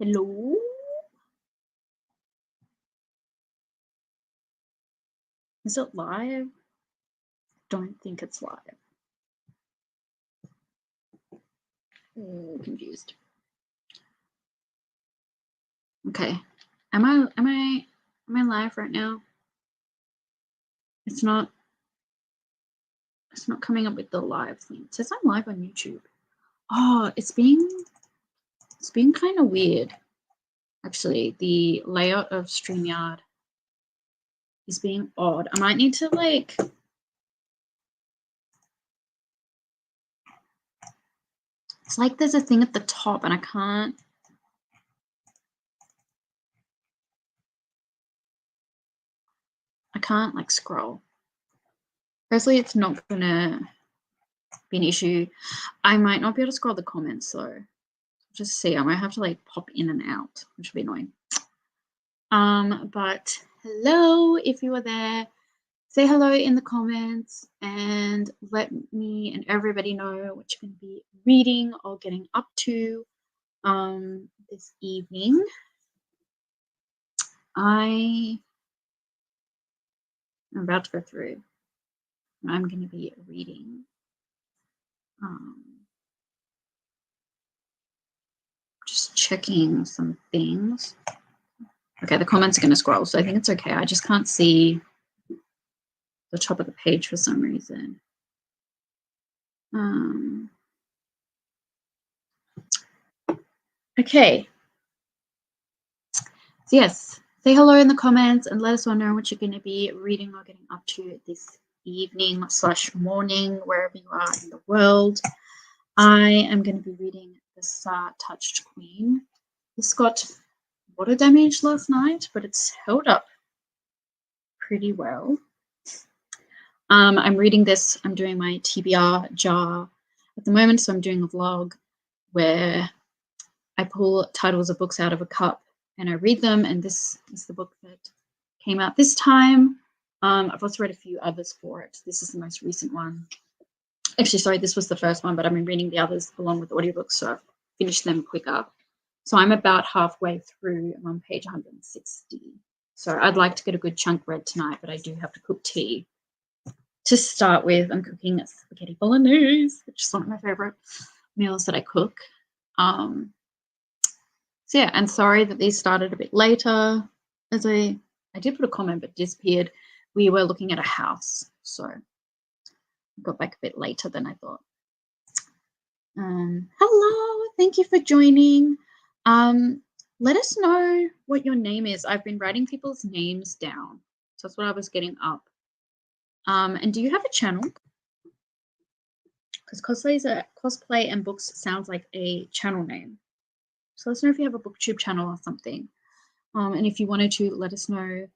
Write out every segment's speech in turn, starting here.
Hello? Is it live? Don't think it's live. Confused. Okay. Am I live right now? It's not coming up with the live thing. It says I'm live on YouTube. Oh, it's being kind of weird. Actually, the layout of StreamYard is being odd. I might need to like it's like there's a thing at the top and I can't like scroll. Firstly, it's not gonna be an issue. I might not be able to scroll the comments, so just see. I might have to like pop in and out, which would be annoying. But hello, if you are there, say hello in the comments and let me and everybody know what you're going to be reading or getting up to this evening. I'm about to go through. I'm going to be reading. Just checking some things. Okay, the comments are going to scroll, so I think it's okay. I just can't see the top of the page for some reason. Okay. So yes, say hello in the comments and let us all know what you're going to be reading or getting up to this evening / morning, wherever you are in the world. I am going to be reading The Star-Touched Queen. This got water damage last night, but it's held up pretty well. I'm reading this. I'm doing my TBR jar at the moment, so I'm doing a vlog where I pull titles of books out of a cup and I read them, and this is the book that came out this time. I've also read a few others for it. This is the most recent one. Actually, sorry, this was the first one, but I've been reading the others along with audiobooks, so I've finished them quicker. So I'm about halfway through. I'm on page 160. So I'd like to get a good chunk read tonight, but I do have to cook tea. To start with, I'm cooking spaghetti bolognese, which is one of my favorite meals that I cook. So yeah, and sorry that these started a bit later. As I did put a comment but disappeared. We were looking at a house, so I got back a bit later than I thought. Hello, thank you for joining. Let us know what your name is. I've been writing people's names down, so that's what I was getting up. And do you have a channel? Because cosplay and books sounds like a channel name. So let us know if you have a booktube channel or something. And if you wanted to, let us know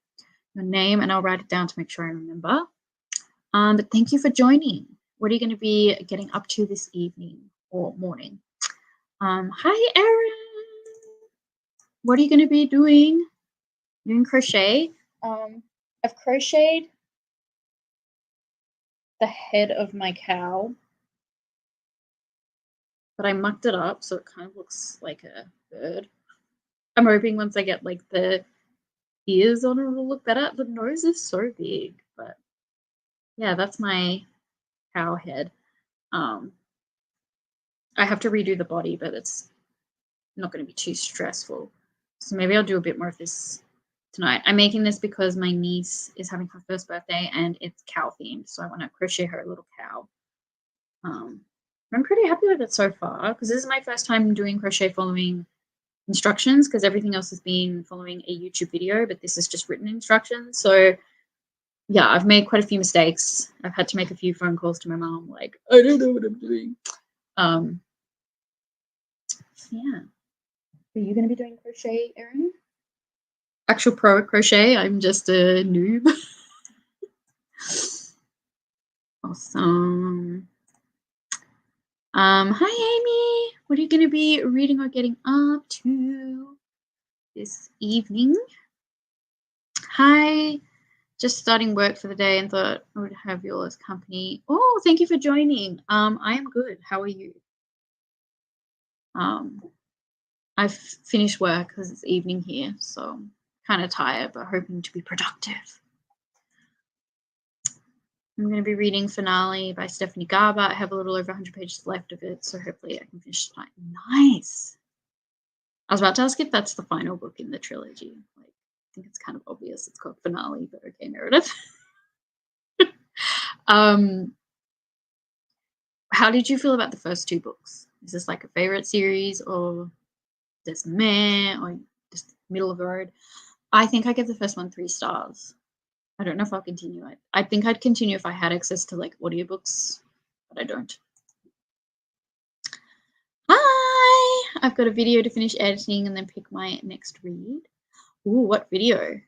your name and I'll write it down to make sure I remember. But thank you for joining. What are you going to be getting up to this evening or morning? Hi, Erin. What are you going to be doing? Doing crochet? I've crocheted the head of my cow, but I mucked it up so it kind of looks like a bird. I'm hoping once I get like the ears on it, it'll look better. The nose is so big, but yeah, that's my cow head. I have to redo the body, but it's not going to be too stressful. So maybe I'll do a bit more of this tonight. I'm making this because my niece is having her first birthday and it's cow themed, so I want to crochet her a little cow. I'm pretty happy with it so far because this is my first time doing crochet following instructions, because everything else has been following a YouTube video, but this is just written instructions. So yeah, I've made quite a few mistakes. I've had to make a few phone calls to my mom, like, I don't know what I'm doing. Yeah. Are you going to be doing crochet, Erin? Actual pro at crochet. I'm just a noob. Awesome. Hi, Amy. What are you going to be reading or getting up to this evening? Hi. Just starting work for the day and thought I would have yours company. Oh, thank you for joining. I am good. How are you? I've finished work because it's evening here, so I'm kind of tired, but hoping to be productive. I'm going to be reading Finale by Stephanie Garber. I have a little over 100 pages left of it, so hopefully I can finish tonight. Nice. I was about to ask if that's the final book in the trilogy. Like, I think it's kind of obvious it's called Finale, but okay, Meredith. How did you feel about the first two books? Is this like a favorite series, or just meh, or just middle of the road? I think I give the first one 3 stars. I don't know if I'll continue it. I think I'd continue if I had access to like audiobooks, but I don't. Hi! I've got a video to finish editing and then pick my next read. Ooh, what video?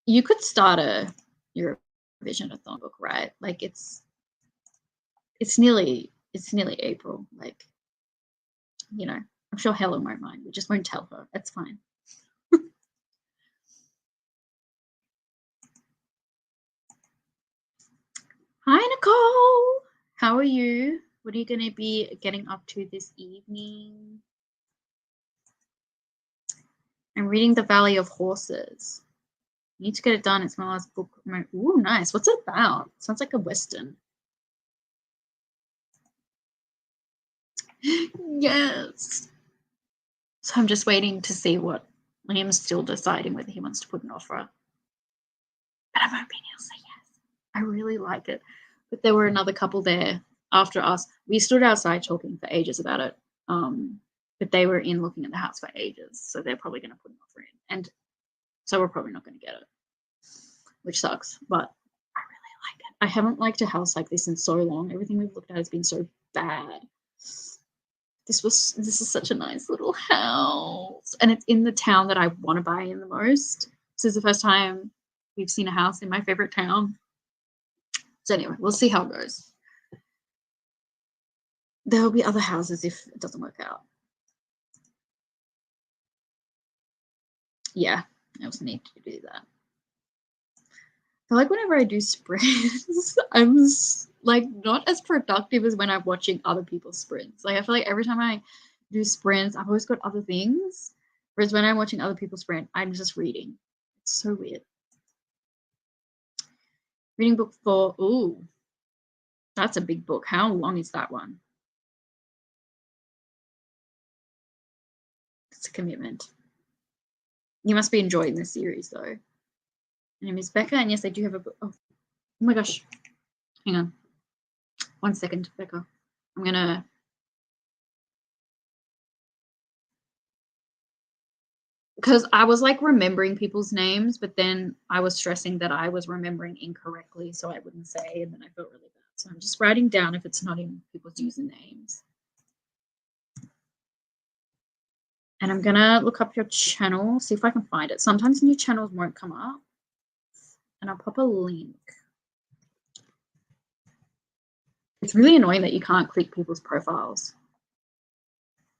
You could start a Eurovision-a-thon book, right? Like it's nearly April. Like, you know, I'm sure Helen won't mind. We just won't tell her. That's fine. Hi, Nicole. How are you? What are you going to be getting up to this evening? I'm reading The Valley of Horses. I need to get it done. It's my last book. Ooh, nice. What's it about? Sounds like a Western. Yes. So I'm just waiting to see what Liam's still deciding whether he wants to put an offer. But I'm hoping he'll say yes. I really like it. But there were another couple there after us. We stood outside talking for ages about it. But they were in looking at the house for ages. So they're probably going to put an offer in. And so we're probably not going to get it, which sucks. But I really like it. I haven't liked a house like this in so long. Everything we've looked at has been so bad. This is such a nice little house. And it's in the town that I want to buy in the most. This is the first time we've seen a house in my favorite town. So anyway, we'll see how it goes. There'll be other houses if it doesn't work out. Yeah, I also need to do that. I feel like whenever I do sprints, I'm like not as productive as when I'm watching other people's sprints. Like I feel like every time I do sprints, I've always got other things. Whereas when I'm watching other people sprint, I'm just reading. It's so weird. Reading book 4. Ooh, that's a big book. How long is that one? It's a commitment. You must be enjoying this series though. My name is Becca, and yes, I do have a book. Oh my gosh. Hang on. 1 second, Becca. I'm gonna. Because I was like remembering people's names, but then I was stressing that I was remembering incorrectly, so I wouldn't say, and then I felt really bad. So I'm just writing down if it's not in people's usernames. And I'm gonna look up your channel, see if I can find it. Sometimes new channels won't come up. And I'll pop a link. It's really annoying that you can't click people's profiles.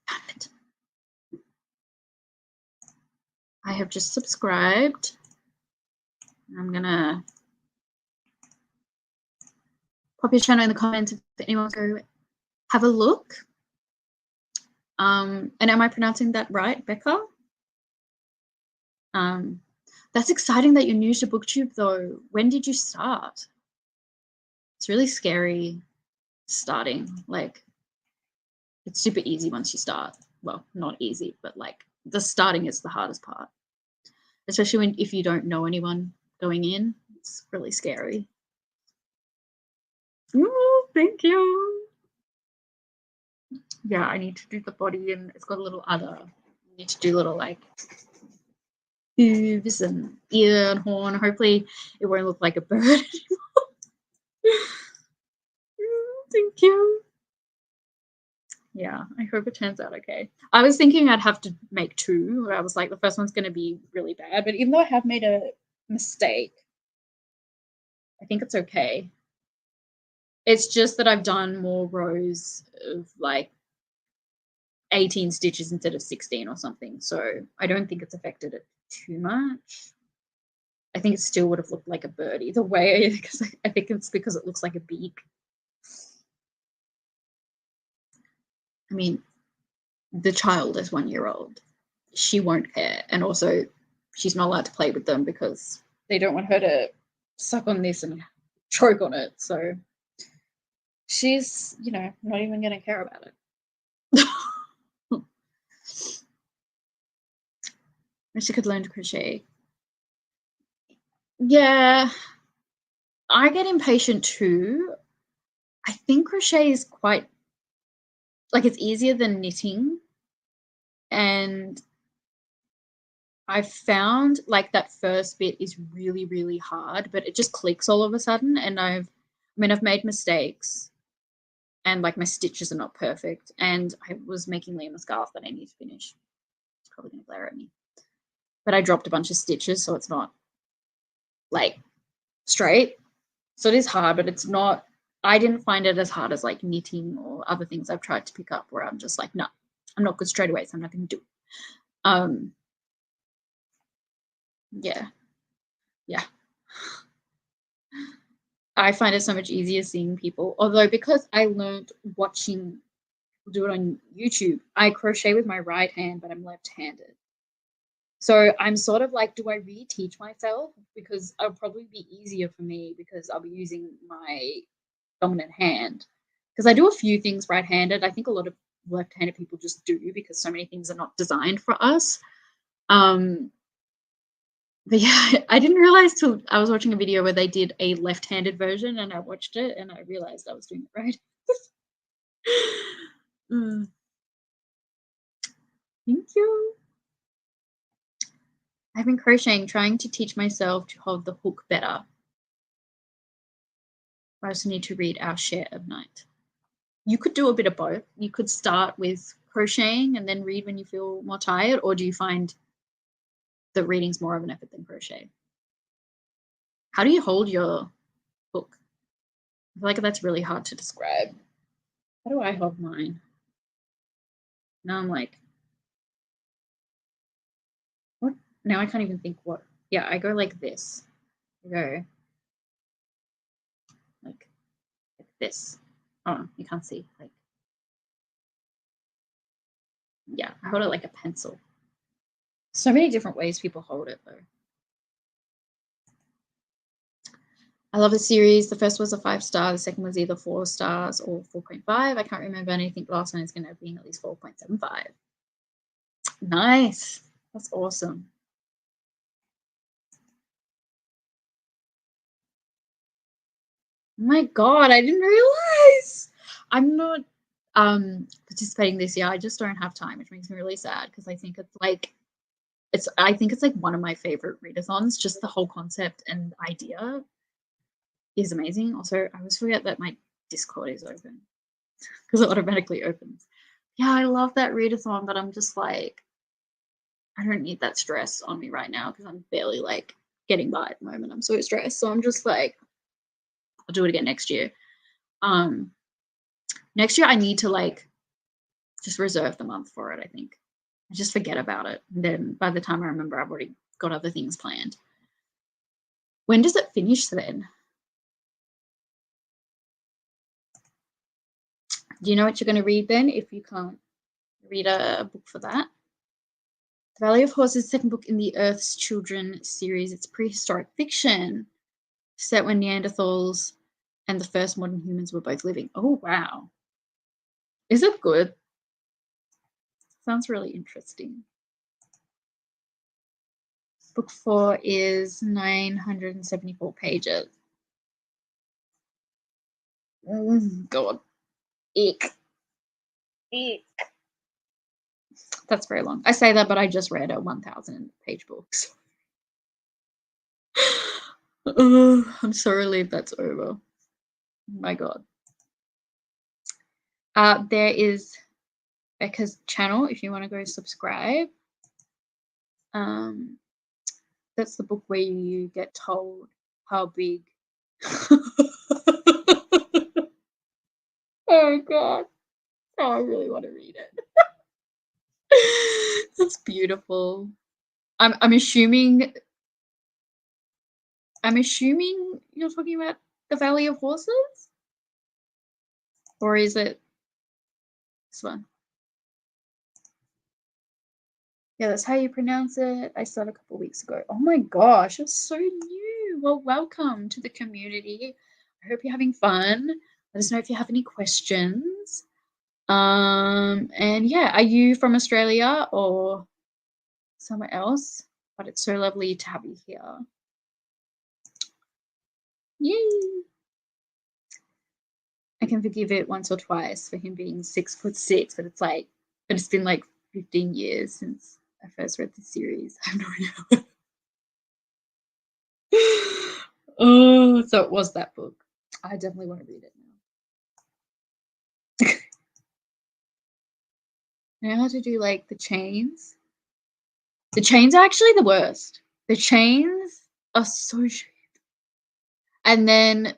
Damn it. I have just subscribed. I'm gonna pop your channel in the comments if anyone wants to go have a look. And am I pronouncing that right, Becca? That's exciting that you're new to BookTube though. When did you start? It's really scary starting. Like, it's super easy once you start. Well, not easy, but like the starting is the hardest part. Especially if you don't know anyone going in. It's really scary. Ooh, thank you. Yeah, I need to do the body, and it's got a little other. I need to do little like hooves and ear and horn. Hopefully it won't look like a bird anymore. Thank you. Yeah, I hope it turns out okay. I was thinking I'd have to make 2. I was like, the first one's going to be really bad. But even though I have made a mistake, I think it's okay. It's just that I've done more rows of like 18 stitches instead of 16 or something. So I don't think it's affected it too much. I think it still would have looked like a bird either way, because I think it's because it looks like a beak. I mean, the child is 1 year old. She won't care. And also, she's not allowed to play with them because they don't want her to suck on this and choke on it. So she's, not even going to care about it. Wish I could learn to crochet. Yeah, I get impatient too. I think crochet is quite, like, it's easier than knitting. And I've found like that first bit is really, really hard, but it just clicks all of a sudden. And I've made mistakes and like my stitches are not perfect. And I was making Liam a scarf that I need to finish. It's probably going to glare at me. But I dropped a bunch of stitches, so it's not like straight. So it is hard, but it's not, I didn't find it as hard as like knitting or other things I've tried to pick up where I'm just like, no, I'm not good straight away, so I'm not going to do it. Yeah. I find it so much easier seeing people, although because I learned watching people do it on YouTube, I crochet with my right hand, but I'm left-handed. So I'm sort of like, do I reteach myself? Because it'll probably be easier for me because I'll be using my dominant hand. Because I do a few things right-handed. I think a lot of left-handed people just do because so many things are not designed for us. But yeah, I didn't realize till I was watching a video where they did a left-handed version and I watched it and I realized I was doing it right. Thank you. I've been crocheting, trying to teach myself to hold the hook better. I also need to read Our Share of Night. You could do a bit of both. You could start with crocheting and then read when you feel more tired, or do you find that reading's more of an effort than crochet? How do you hold your hook? I feel like that's really hard to describe. How do I hold mine? Now I'm like, what? Now I can't even think what. Yeah, I go like this. I go like this. Oh, you can't see. Like, yeah, I hold it like a pencil. So many different ways people hold it, though. I love the series. The first was a 5-star. The second was either 4 stars or 4.5. I can't remember anything. The last one is going to be at least 4.75. Nice. That's awesome. Oh my God, I didn't realize. I'm not participating this year. I just don't have time, which makes me really sad because I think it's like one of my favorite readathons. Just the whole concept and idea is amazing. Also, I always forget that my Discord is open because it automatically opens. Yeah, I love that readathon, but I'm just like, I don't need that stress on me right now because I'm barely like getting by at the moment. I'm so stressed. So I'm just like, I'll do it again next year. Next year I need to like just reserve the month for it, I think. I just forget about it. And then by the time I remember, I've already got other things planned. When does it finish then? Do you know what you're going to read then if you can't read a book for that? The Valley of Horses, second book in the Earth's Children series. It's prehistoric fiction set when Neanderthals and the first modern humans were both living. Oh, wow. Is it good? Sounds really interesting. Book 4 is 974 pages. Oh, God. Eek. Eek. That's very long. I say that, but I just read a 1,000-page book. So. I'm so relieved that's over. Oh my God. There is Becca's channel if you want to go subscribe. That's the book where you get told how big. Oh God. Oh, I really want to read it. That's beautiful. I'm assuming you're talking about the Valley of Horses? Or is it this one? Yeah, that's how you pronounce it. I started a couple weeks ago. Oh my gosh, it's so new. Well, welcome to the community. I hope you're having fun. Let us know if you have any questions. And yeah, are you from Australia or somewhere else? But it's so lovely to have you here. Yay! I can forgive it once or twice for him being 6'6", but it's been like 15 years since I first read the series. I have no idea. Oh, so it was that book. I definitely want to read it now. I know how to do like the chains. The chains are actually the worst. The chains are so shit. And then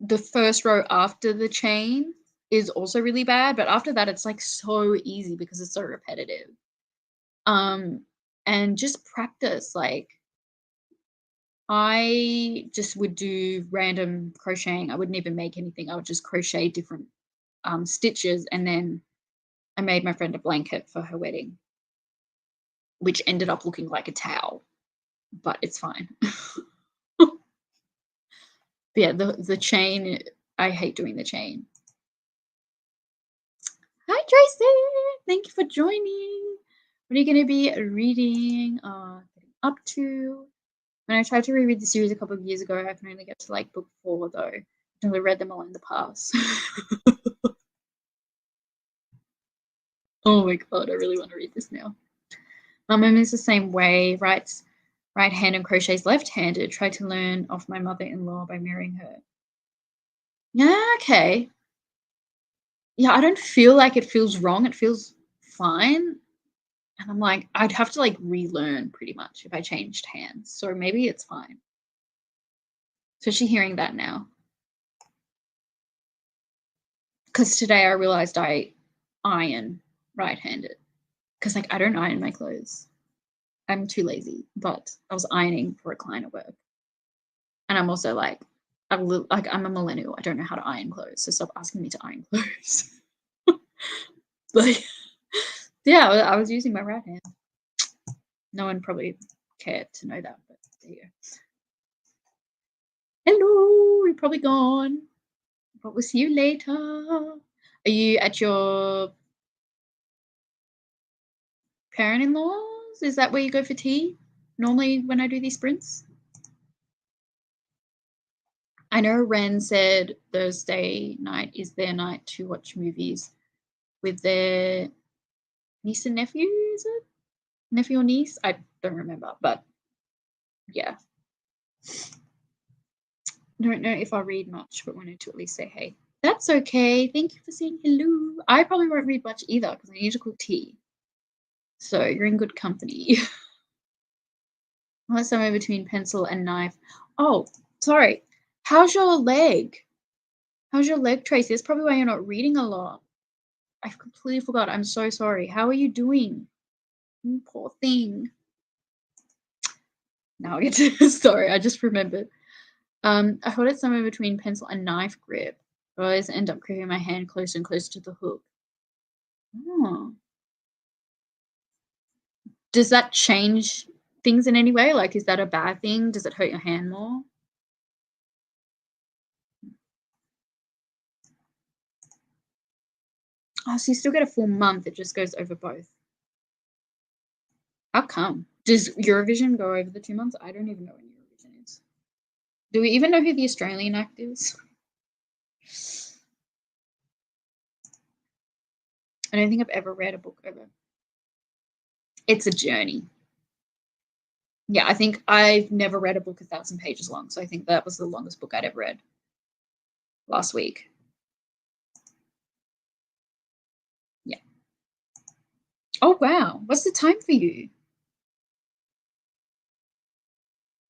the first row after the chain is also really bad, but after that it's like so easy because it's so repetitive. And just practice. Like I just would do random crocheting. I wouldn't even make anything. I would just crochet different stitches, and then I made my friend a blanket for her wedding, which ended up looking like a towel, but it's fine. But yeah, the chain, I hate doing the chain. Hi, Tracy. Thank you for joining. What are you going to be reading, getting up to? When I tried to reread the series a couple of years ago, I can only get to like book 4 though. I've only read them all in the past. Oh my god, I really want to read this now. My mum is the same way, writes right hand and crochets left-handed. Tried to learn off my mother-in-law by mirroring her. Yeah, okay. Yeah, I don't feel like it feels wrong. It feels fine. And I'm like, I'd have to like relearn pretty much if I changed hands. So maybe it's fine. Especially hearing that now. Because today I realized I iron right-handed. Because like I don't iron my clothes. I'm too lazy. But I was ironing for a client at work. And I'm also like, I'm a millennial. I don't know how to iron clothes. So stop asking me to iron clothes. Like, yeah, I was using my right hand. No one probably cared to know that, but there you go. Hello, you're probably gone, but we'll see you later. Are you at your parent-in-law's? Is that where you go for tea normally when I do these sprints? I know Ren said Thursday night is their night to watch movies with their niece and nephew, is it? Nephew or niece? I don't remember, but yeah. I don't know if I'll read much, but wanted to at least say hey. That's okay. Thank you for saying hello. I probably won't read much either because I need to cook tea. So you're in good company. Well, somewhere between pencil and knife. Oh, sorry. How's your leg? How's your leg, Tracy? That's probably why you're not reading a lot. I completely forgot. I'm so sorry. How are you doing? Poor thing. Now I get to sorry, I just remembered. I hold it somewhere between pencil and knife grip. I always end up creeping my hand closer and closer to the hook. Oh. Does that change things in any way? Like, is that a bad thing? Does it hurt your hand more? Oh, so you still get a full month. It just goes over both. How come? Does Eurovision go over the 2 months? I don't even know when Eurovision is. Do we even know who the Australian act is? I don't think I've ever read a book over. It's a journey. Yeah, I think I've never read a book 1,000 pages long. So I think that was the longest book I'd ever read last week. Yeah. Oh, wow. What's the time for you?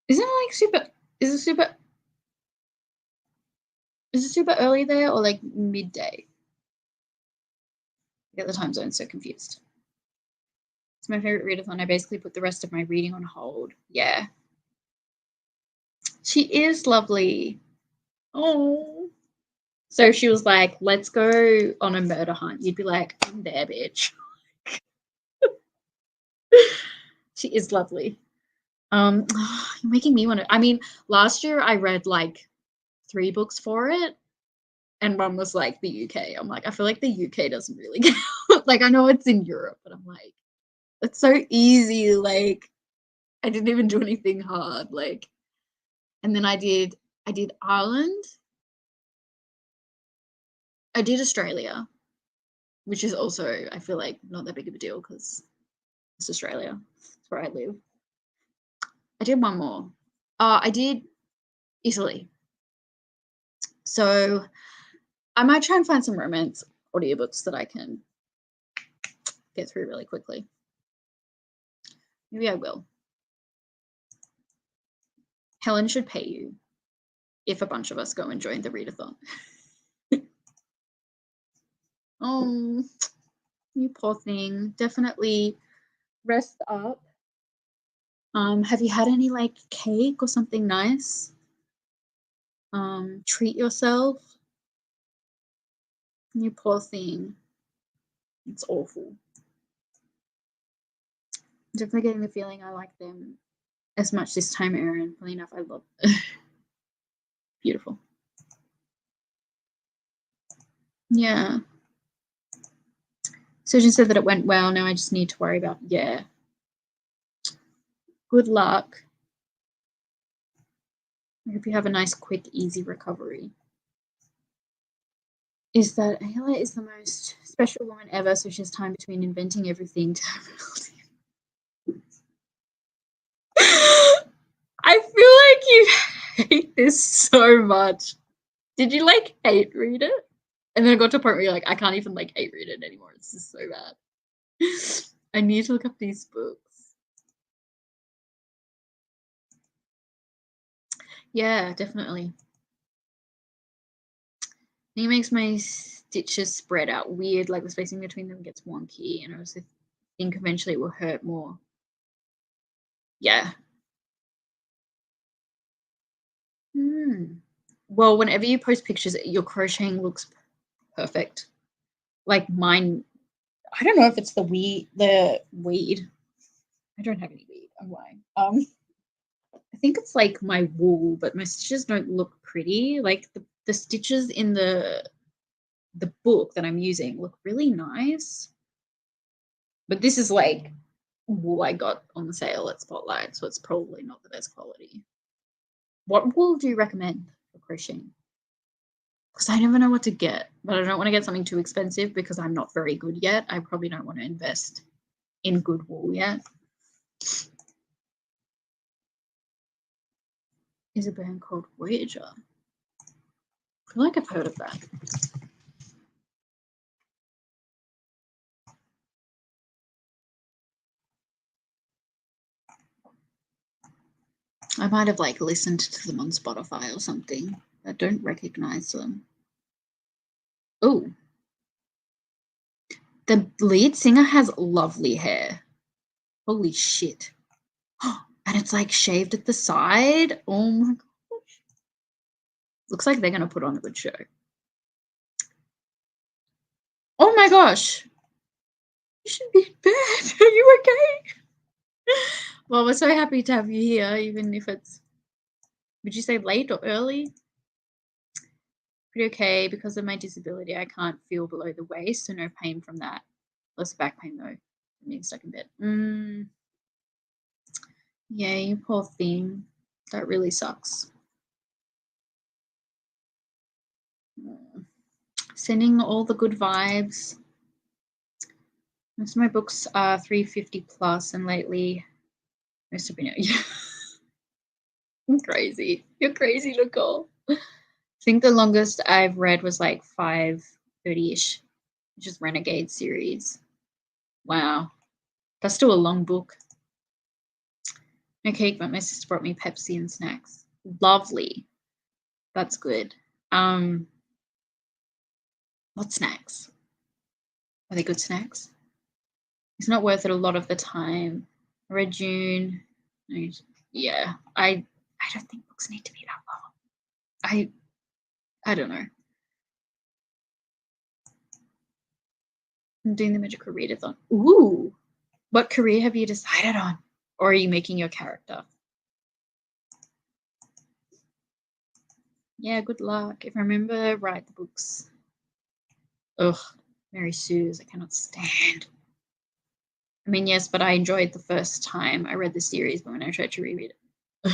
Isn't it like is it super early there or like midday? I get the time zone so confused. It's my favorite readathon. I basically put the rest of my reading on hold. Yeah. She is lovely. Oh. So she was like, let's go on a murder hunt. You'd be like, I'm there, bitch. She is lovely. You're making me want to. I mean, last year I read like 3 books for it, and one was like the UK. I'm like, I feel like the UK doesn't really count. Like, I know it's in Europe, but I'm like, it's so easy. Like, I didn't even do anything hard. Like, and then I did Ireland. I did Australia, which is also, I feel like, not that big of a deal because it's Australia. It's where I live. I did one more. I did Italy. So I might try and find some romance audiobooks that I can get through really quickly. Maybe I will. Helen should pay you if a bunch of us go and join the readathon. Oh, you poor thing. Definitely rest up. Have you had any like cake or something nice? Treat yourself. You poor thing. It's awful. I'm definitely getting the feeling I like them as much this time, Erin. Funny enough, I love them. Beautiful. Yeah. Surgeon said that it went well. Now I just need to worry about, yeah. Good luck. I hope you have a nice, quick, easy recovery. Is that Ayla is the most special woman ever, so she has time between inventing everything to I feel like you hate this so much. Did you like hate read it? And then it got to a point where you're like, I can't even like hate read it anymore. It's just so bad. I need to look up these books. Yeah, definitely. He makes my stitches spread out weird, like the spacing between them gets wonky, and I also think eventually it will hurt more. Yeah. Well, whenever you post pictures, your crocheting looks perfect. Like mine, I don't know if it's the weed. I don't have any weed. I'm lying. I think it's like my wool, but my stitches don't look pretty. Like the stitches in the book that I'm using look really nice. But this is like wool I got on the sale at Spotlight, so it's probably not the best quality. What wool do you recommend for crocheting? Because I never know what to get, but I don't want to get something too expensive because I'm not very good yet. I probably don't want to invest in good wool yet. Is a band called Voyager. I feel like I've heard of that. I might have like listened to them on Spotify or something. I don't recognize them. Oh, the lead singer has lovely hair. Holy shit. And it's like shaved at the side. Oh my gosh. Looks like they're going to put on a good show. Oh my gosh. You should be in bed. Are you okay? Well, we're so happy to have you here, even if it's, would you say late or early? Pretty okay. Because of my disability, I can't feel below the waist, so no pain from that. Less back pain though. Being stuck in bed. Yeah, you poor thing. That really sucks. Sending all the good vibes. Most of my books are 350 plus, and lately, most have been. I'm crazy. You're crazy, Nicole. I think the longest I've read was like 530-ish, which is Renegade series. Wow. That's still a long book. No cake, but my sister brought me Pepsi and snacks. Lovely. That's good. What snacks? Are they good snacks? It's not worth it a lot of the time. I read June. Yeah, I don't think books need to be that long. I don't know. I'm doing the magical readathon. Ooh, What career have you decided on? Or are you making your character? Yeah, good luck. If I remember, write the books. Ugh, Mary Sue's, I cannot stand. I mean, yes, but I enjoyed the first time I read the series, but when I tried to reread it.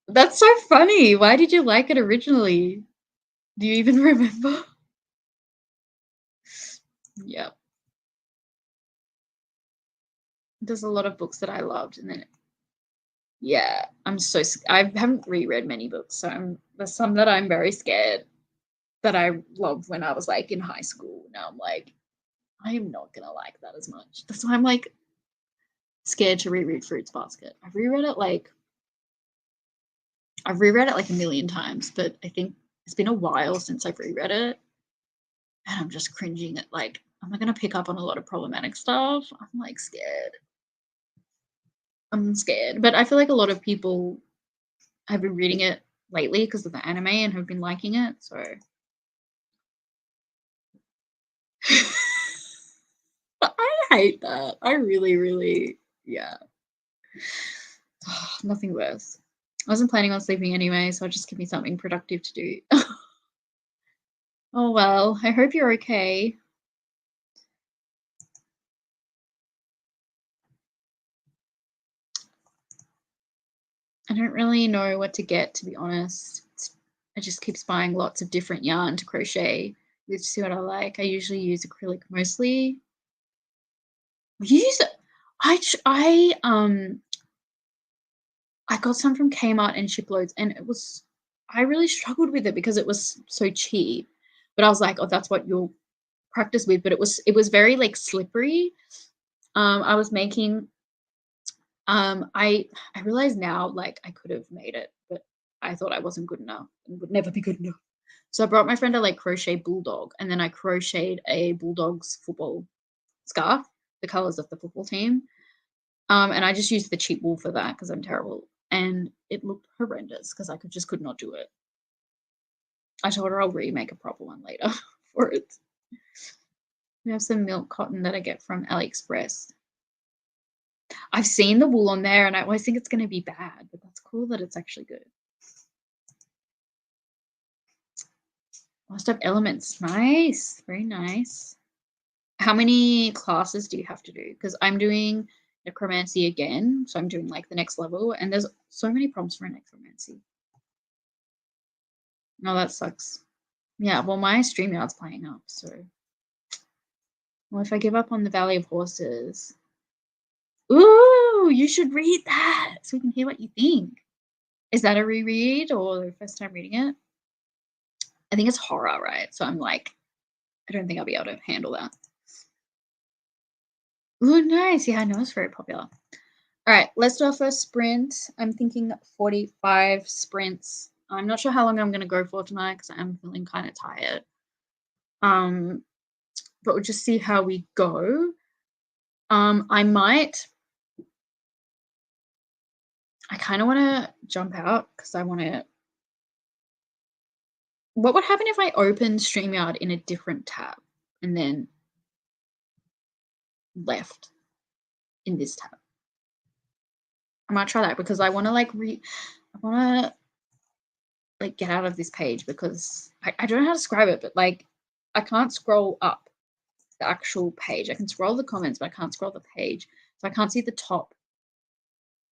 That's so funny. Why did you like it originally? Do you even remember? Yep. There's a lot of books that I loved, and then yeah, I haven't reread many books, so there's some that I'm very scared that I loved when I was like in high school. Now I'm like, I am not gonna like that as much. That's why I'm like scared to reread Fruits Basket. I've reread it like a million times, but I think it's been a while since I've reread it. And I'm just cringing at like, am I gonna pick up on a lot of problematic stuff? I'm like scared. I'm scared. But I feel like a lot of people have been reading it lately because of the anime and have been liking it. So I hate that. I really, really, yeah. Nothing worse. I wasn't planning on sleeping anyway, so just give me something productive to do. Oh well, I hope you're okay. I don't really know what to get, to be honest. I just keep buying lots of different yarn to crochet. Let's see what I like. I usually use acrylic mostly. Use I got some from Kmart and Shiploads, and I really struggled with it because it was so cheap. But I was like, oh, that's what you'll practice with. But it was very like slippery. I was making I realize now like I could have made it, but I thought I wasn't good enough and would never be good enough. So I brought my friend a like crochet bulldog, and then I crocheted a bulldog's football scarf, the colors of the football team. And I just used the cheap wool for that because I'm terrible. And it looked horrendous because I could not do it. I told her I'll remake a proper one later for it. We have some milk cotton that I get from AliExpress. I've seen the wool on there and I always think it's going to be bad, but that's cool that it's actually good. Must have elements. Nice. Very nice. How many classes do you have to do? Because I'm doing necromancy again. So I'm doing like the next level, and there's so many prompts for necromancy. No, that sucks. Yeah, well, my StreamYard's playing up, so. Well, if I give up on the Valley of Horses. Ooh, you should read that so we can hear what you think. Is that a reread or the first time reading it? I think it's horror, right? So I'm like, I don't think I'll be able to handle that. Ooh, nice. Yeah, I know it's very popular. All right, let's do our first sprint. I'm thinking 45 sprints. I'm not sure how long I'm going to go for tonight because I'm feeling kind of tired. But we'll just see how we go. I kind of want to jump out because I want to. What would happen if I opened StreamYard in a different tab and then left in this tab? I might try that because I want to I want to like get out of this page because I don't know how to describe it, but like I can't scroll up the actual page. I can scroll the comments, but I can't scroll the page. So I can't see the top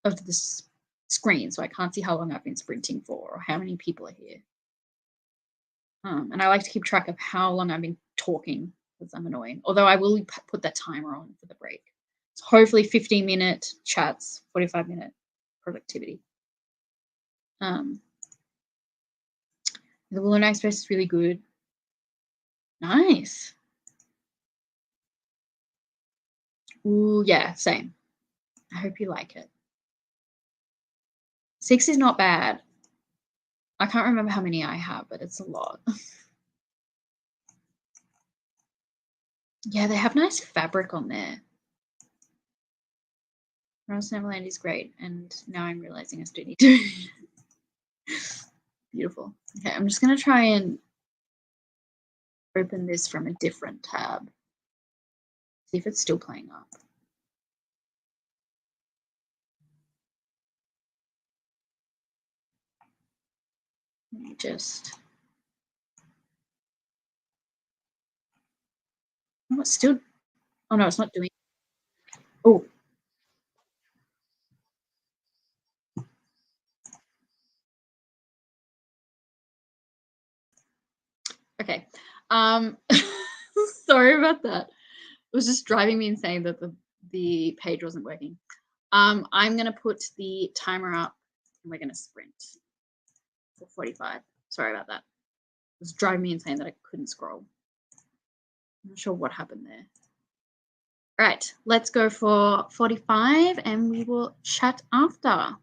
of the screen. So I can't see how long I've been sprinting for or how many people are here. And I like to keep track of how long I've been talking because I'm annoying. Although I will put that timer on for the break. So hopefully 15-minute chats, 45-minute productivity. The Lunar Express is really good. Nice. Ooh, yeah, same. I hope you like it. 6 is not bad. I can't remember how many I have, but it's a lot. Yeah, they have nice fabric on there. Promised Neverland is great, and now I'm realizing I still need to. Beautiful. Okay, I'm just gonna try and open this from a different tab. See if it's still playing up. Let me just. Oh, it's still. Oh no, it's not doing. Oh. Okay. Sorry about that. It was just driving me insane that the page wasn't working. I'm gonna put the timer up and we're gonna sprint for 45. Sorry about that. It was driving me insane that I couldn't scroll. I'm not sure what happened there. All right, let's go for 45 and we will chat after.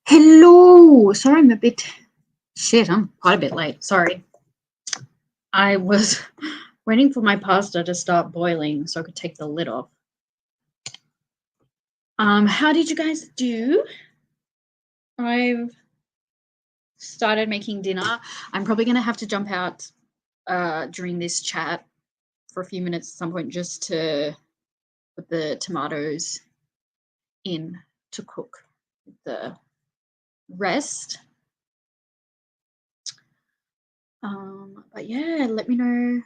Hello. Sorry, I'm a bit shit. I'm quite a bit late. Sorry. I was waiting for my pasta to start boiling so I could take the lid off. How did you guys do? I've started making dinner. I'm probably gonna have to jump out during this chat for a few minutes at some point just to put the tomatoes in to cook the rest. But yeah, let me know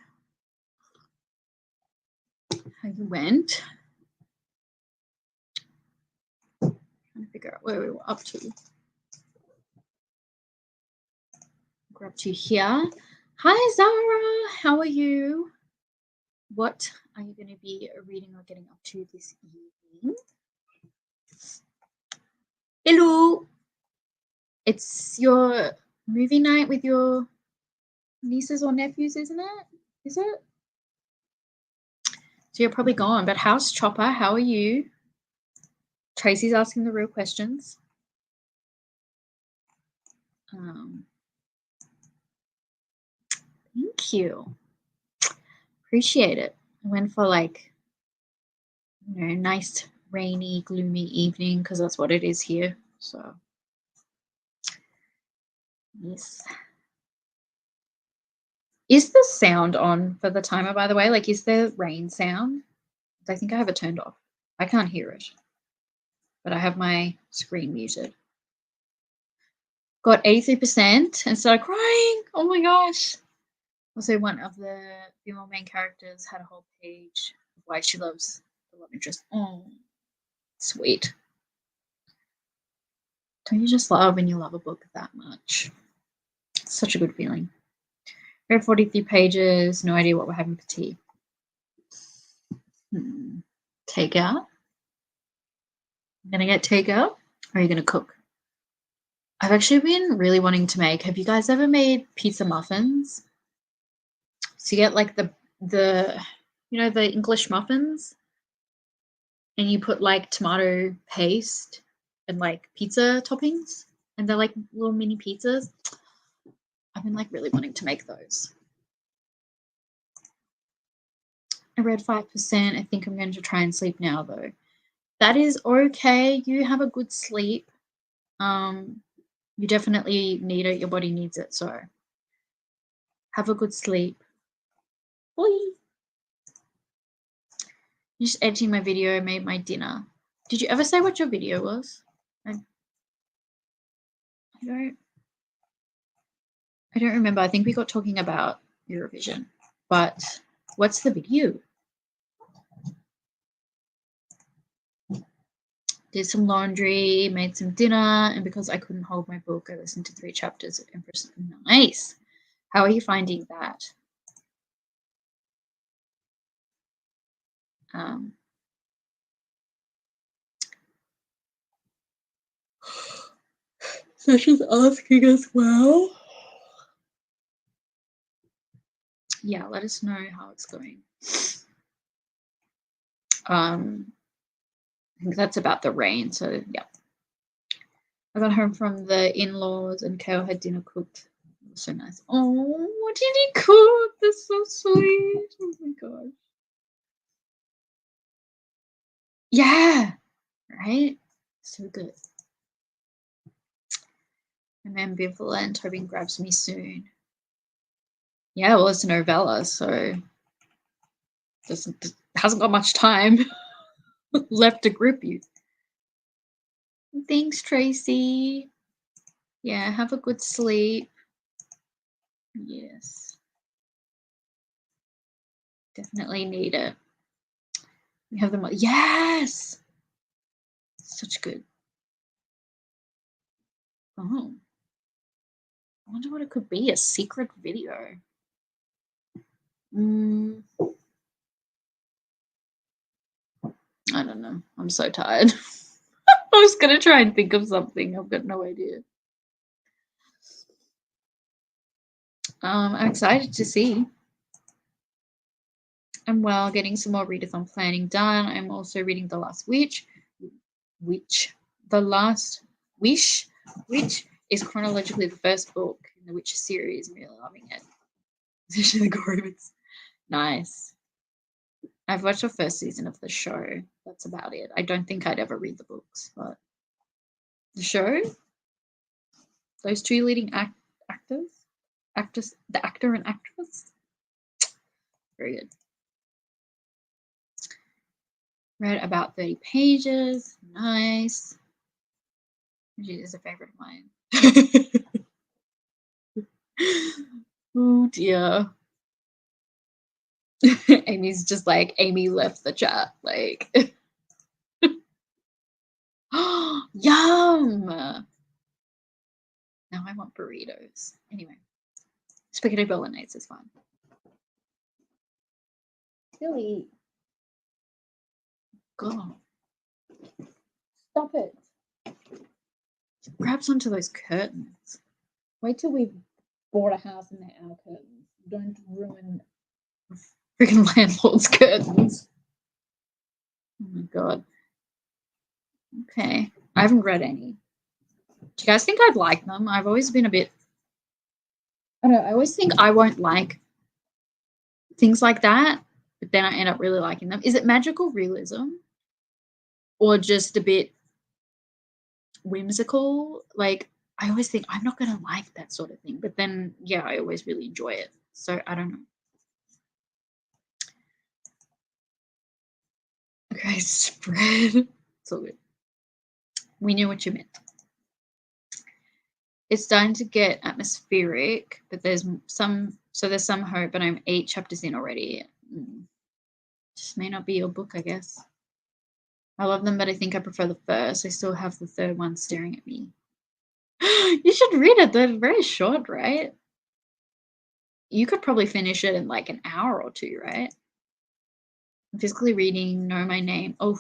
how you went. Trying to figure out where we were up to. We're up to here. Hi Zara, how are you? What are you going to be reading or getting up to this evening? Hello. It's your movie night with your nieces or nephews, isn't it? Is it? So you're probably gone, but how's Chopper? How are you? Tracy's asking the real questions. Thank you. Appreciate it. I went for like, you know, nice rainy, gloomy evening because that's what it is here. So, yes. Is the sound on for the timer, by the way? Like, is there rain sound? I think I have it turned off. I can't hear it, but I have my screen muted. Got 83% and started crying. Oh my gosh. Also, one of the female main characters had a whole page of why she loves the love interest. Oh, sweet. Don't you just love when you love a book that much? It's such a good feeling. We have 43 pages, no idea what we're having for tea. Takeout? I'm gonna get takeout, or are you gonna cook? I've actually been really wanting to make. Have you guys ever made pizza muffins? So you get like the you know, the English muffins, and you put like tomato paste and like pizza toppings, and they're like little mini pizzas. I've been like really wanting to make those. I read 5%. I think I'm going to try and sleep now though. That is okay. You have a good sleep. You definitely need it. Your body needs it. So have a good sleep. Bye. Just editing my video, made my dinner. Did you ever say what your video was? I don't remember. I think we got talking about Eurovision, but what's the video? Did some laundry, made some dinner, and because I couldn't hold my book, I listened to 3 chapters of Empress. Nice. How are you finding that? So she's asking as well. Yeah, let us know how it's going. I think that's about the rain. So yeah, I got home from the in-laws and Kale had dinner cooked. It was so nice. Oh, what did he cook? That's so sweet. Oh my gosh. Yeah, right? So good. I'm ambivalent, hoping grabs me soon. Yeah, well, it's a novella, so hasn't got much time left to grip you. Thanks, Tracy. Yeah, have a good sleep. Yes. Definitely need it. We have them. Yes. Such good. Oh. I wonder what it could be. A secret video. I don't know. I'm so tired. I was going to try and think of something. I've got no idea. I'm excited to see. I'm getting some more readathon planning done. I'm also reading The Last Wish. The Last Wish which is chronologically the first book in the Witcher series. I'm really loving it. Especially the gore bits. Nice. I've watched the first season of the show. That's about it. I don't think I'd ever read the books, but the show, those two leading actors, the actor and actress, very good. Read about 30 pages. Nice. She is a favorite of mine. Oh dear. Amy's just like, Amy left the chat. Like, yum. Now I want burritos. Anyway, spaghetti bolognese is fine. Silly. God. Stop it. Grabs onto those curtains. Wait till we've bought a house and they're our curtains. Don't ruin freaking landlord's curtains. Oh my god. Okay. I haven't read any. Do you guys think I'd like them? I've always been a bit... I don't know. I always think I won't like things like that, but then I end up really liking them. Is it magical realism? Or just a bit whimsical? Like, I always think I'm not going to like that sort of thing. But then, yeah, I always really enjoy it. So, I don't know. Okay, spread. It's all good. We knew what you meant. It's starting to get atmospheric, but there's some hope, and I'm 8 chapters in already. Just may not be your book, I guess. I love them, but I think I prefer the first. I still have the third one staring at me. You should read it. They're very short, right? You could probably finish it in like an hour or two, right? Physically reading, Know My Name. Oh,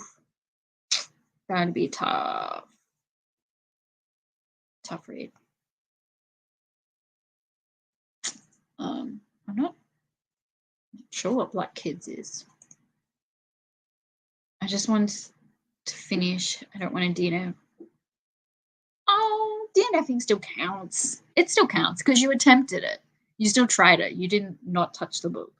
that'd be tough. Tough read. I'm not sure what Black Kids is. I just want to finish. I don't want to DNF. Oh, DNFing still counts. It still counts because you attempted it. You still tried it. You didn't not touch the book.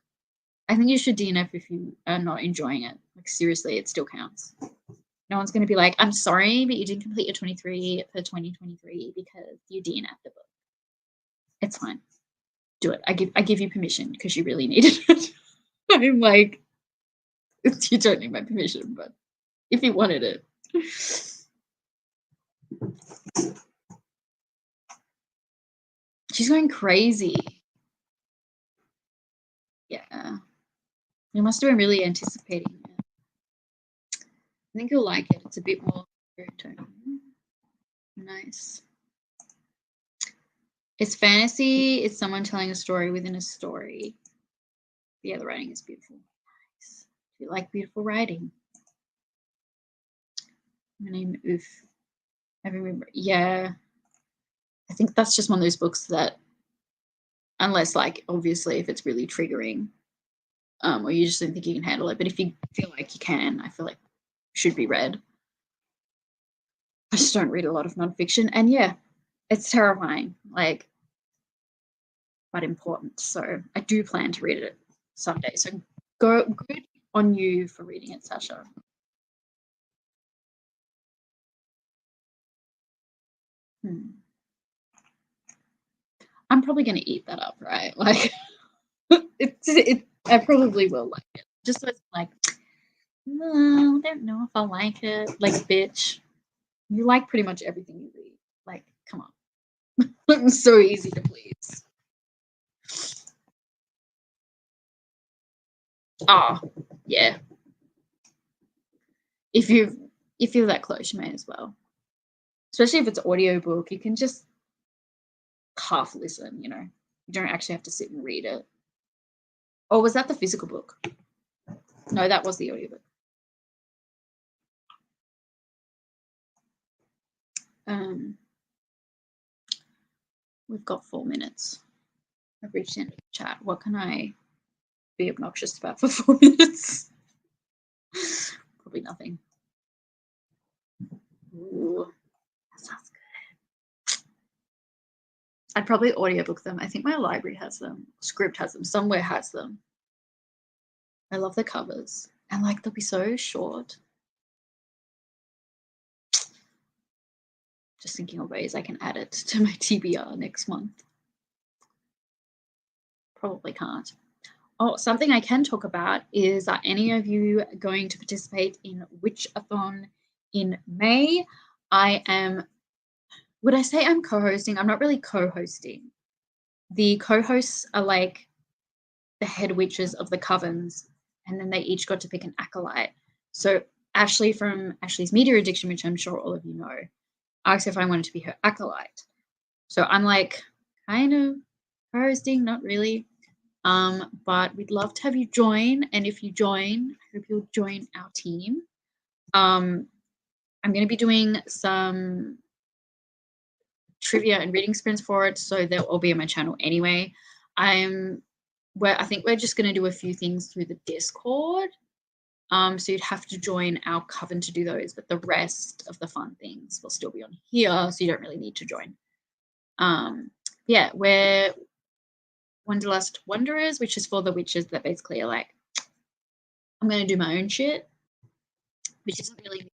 I think you should DNF if you are not enjoying it. Like, seriously, it still counts. No one's going to be like, I'm sorry, but you didn't complete your 23 for 2023 because you DNF'd the book. It's fine. Do it. I give you permission because you really needed it. I'm like, you don't need my permission, but if you wanted it. She's going crazy. Yeah. You must have been really anticipating it. I think you'll like it. It's a bit more nice. It's fantasy. It's someone telling a story within a story. Yeah, the writing is beautiful. Nice. Do you like beautiful writing? My name, oof. I remember. Yeah. I think that's just one of those books that, unless, like, obviously, if it's really triggering, or you just don't think you can handle it, but if you feel like you can, I feel like it should be read. I just don't read a lot of nonfiction, and yeah, it's terrifying, like, but important. So I do plan to read it someday. So good on you for reading it, Sasha. I'm probably going to eat that up, right? Like, I probably will like it. Just so it's like, no, I don't know if I like it. Like, bitch, you like pretty much everything you read. Like, come on. I'm so easy to please. Oh, yeah. If you're that close, you may as well. Especially if it's audiobook, you can just half listen, you know. You don't actually have to sit and read it. Or was that the physical book? No, that was the audiobook. We've got 4 minutes. I've reached the end of the chat. What can I be obnoxious about for 4 minutes? Probably nothing. Ooh, that sounds good. I'd probably audiobook them. I think my library has them. Script has them. Somewhere has them. I love the covers. And like they'll be so short. Just thinking of ways I can add it to my TBR next month. Probably can't. Oh, something I can talk about is, are any of you going to participate in Witch-a-thon in May? Would I say I'm co-hosting? I'm not really co-hosting. The co-hosts are like the head witches of the covens, and then they each got to pick an acolyte. So Ashley from Ashley's Media Addiction, which I'm sure all of you know, asked if I wanted to be her acolyte. So I'm like kind of co-hosting, not really. But we'd love to have you join. And if you join, I hope you'll join our team. I'm going to be doing some trivia and reading sprints for it, so they'll all be on my channel anyway. I think we're just going to do a few things through the Discord. So you'd have to join our coven to do those, but the rest of the fun things will still be on here, so you don't really need to join. Yeah, we're Wanderlust Wanderers, which is for the witches that basically are like, I'm going to do my own shit, which isn't really me.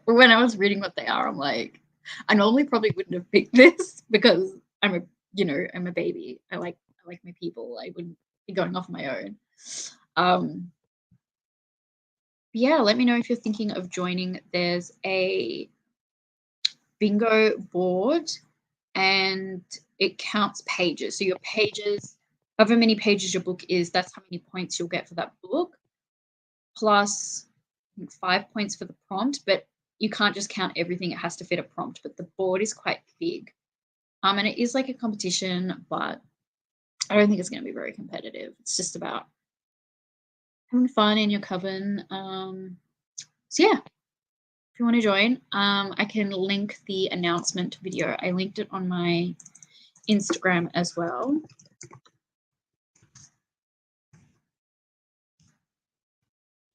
When I was reading what they are, I'm like, I normally probably wouldn't have picked this because I'm a baby. I like my people. I wouldn't be going off on my own. Yeah, let me know if you're thinking of joining. There's a bingo board and it counts pages. So your pages, however many pages your book is, that's how many points you'll get for that book. Plus, I think 5 points for the prompt, but you can't just count everything. It has to fit a prompt, but the board is quite big. And it is like a competition, but I don't think it's going to be very competitive. It's just about having fun in your coven. So yeah, if you want to join, I can link the announcement video. I linked it on my Instagram as well.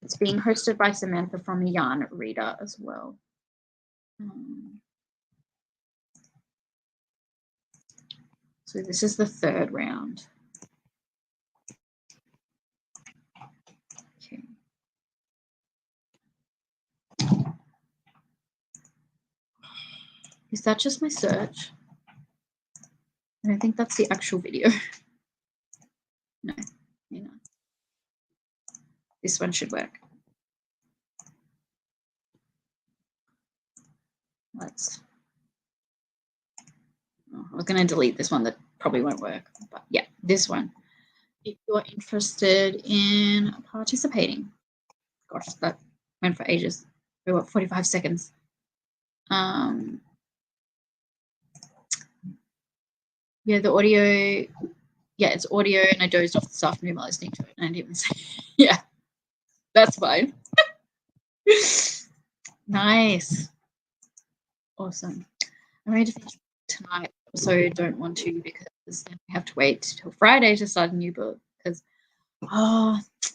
It's being hosted by Samantha from Yarn Reader as well. So this is the third round. Okay. Is that just my search? I don't think that's the actual video. No, hang on. This one should work. I was going to delete this one that probably won't work, but yeah, this one. If you're interested in participating. Gosh, that went for ages. We were 45 seconds. Yeah, the audio, yeah, it's audio, and I dozed off this afternoon while listening to it, and I didn't even say, yeah, that's fine. Nice. Awesome. I'm ready to finish tonight, so don't want to because then we have to wait till Friday to start a new book because,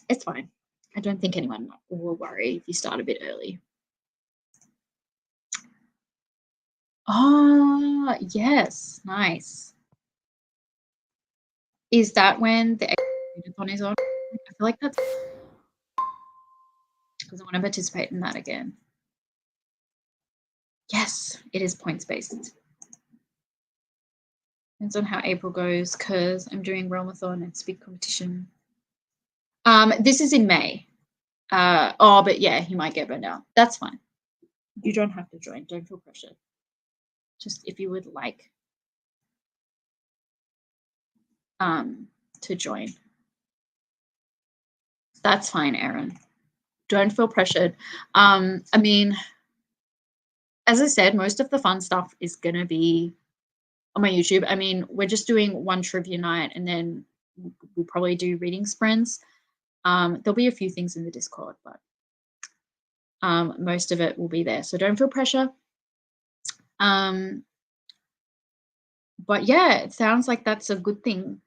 it's fine. I don't think anyone will worry if you start a bit early. Oh, yes. Nice. Is that when the readathon is on? I feel like that's because I want to participate in that again. Yes, it is points-based. Depends on how April goes because I'm doing Realmathon. It's a big competition. This is in May. But yeah, you might get burned out. That's fine. You don't have to join. Don't feel pressured. Just if you would like to join. That's fine, Erin. Don't feel pressured. I mean, as I said, most of the fun stuff is going to be on my YouTube. I mean, we're just doing one trivia night and then we'll probably do reading sprints. There'll be a few things in the Discord, but most of it will be there. So don't feel pressure. But yeah, it sounds like that's a good thing.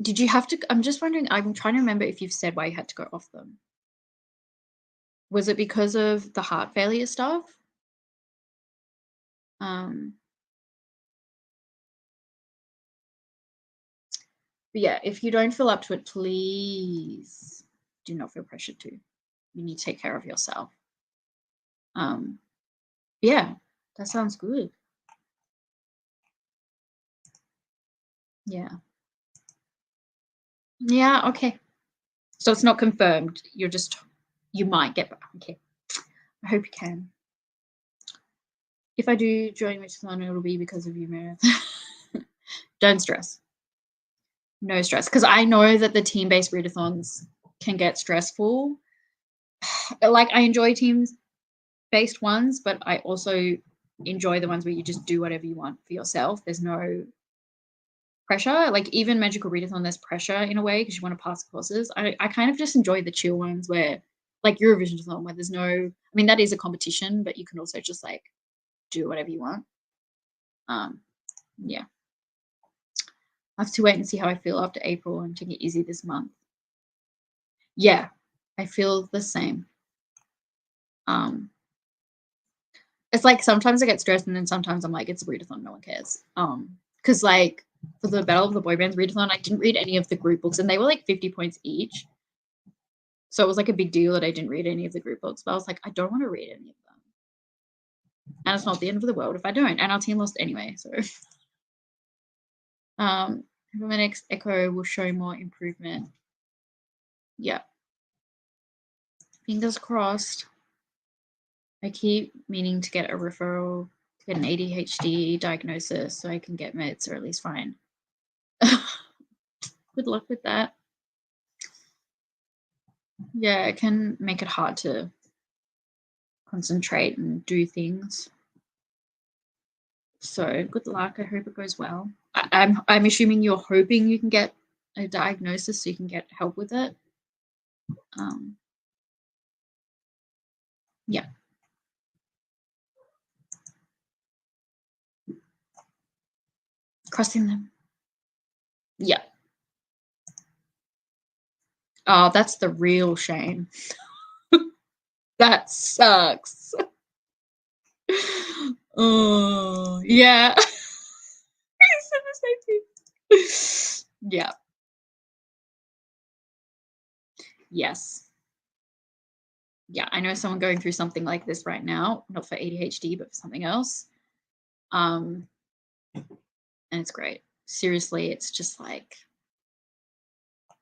Did you have to? I'm just wondering. I'm trying to remember if you've said why you had to go off them. Was it because of the heart failure stuff? Um, but yeah, if you don't feel up to it, please do not feel pressured to. You need to take care of yourself. Um, yeah, that sounds good. Yeah. Yeah, okay. So it's not confirmed. You might get back. Okay. I hope you can. If I do join Richmond, it'll be because of you, Meredith. Don't stress. No stress. Because I know that the team-based readathons can get stressful. Like, I enjoy teams-based ones, but I also enjoy the ones where you just do whatever you want for yourself. There's no pressure. Like, even Magical Readathon, there's pressure in a way because you want to pass courses. I kind of just enjoy the chill ones where, like Eurovision-thon, where there's no, I mean, that is a competition, but you can also just like do whatever you want. Yeah. I have to wait and see how I feel after April and take it easy this month. Yeah, I feel the same. It's like sometimes I get stressed and then sometimes I'm like, it's a readathon, no one cares. Because like for the Battle of the Boy Bands readathon, I didn't read any of the group books and they were like 50 points each. So it was like a big deal that I didn't read any of the group books. But I was like, I don't want to read any of them. And it's not the end of the world if I don't. And our team lost anyway. So the next Echo will show more improvement. Yeah. Fingers crossed. I keep meaning to get a referral to get an ADHD diagnosis so I can get meds or at least fine. Good luck with that. Yeah, it can make it hard to concentrate and do things. So good luck. I hope it goes well. I'm assuming you're hoping you can get a diagnosis so you can get help with it. Yeah. Crossing them. Yeah. Oh, that's the real shame. That sucks. Oh, yeah. Yeah. Yes. Yeah, I know someone going through something like this right now, not for ADHD, but for something else. And it's great. Seriously, it's just like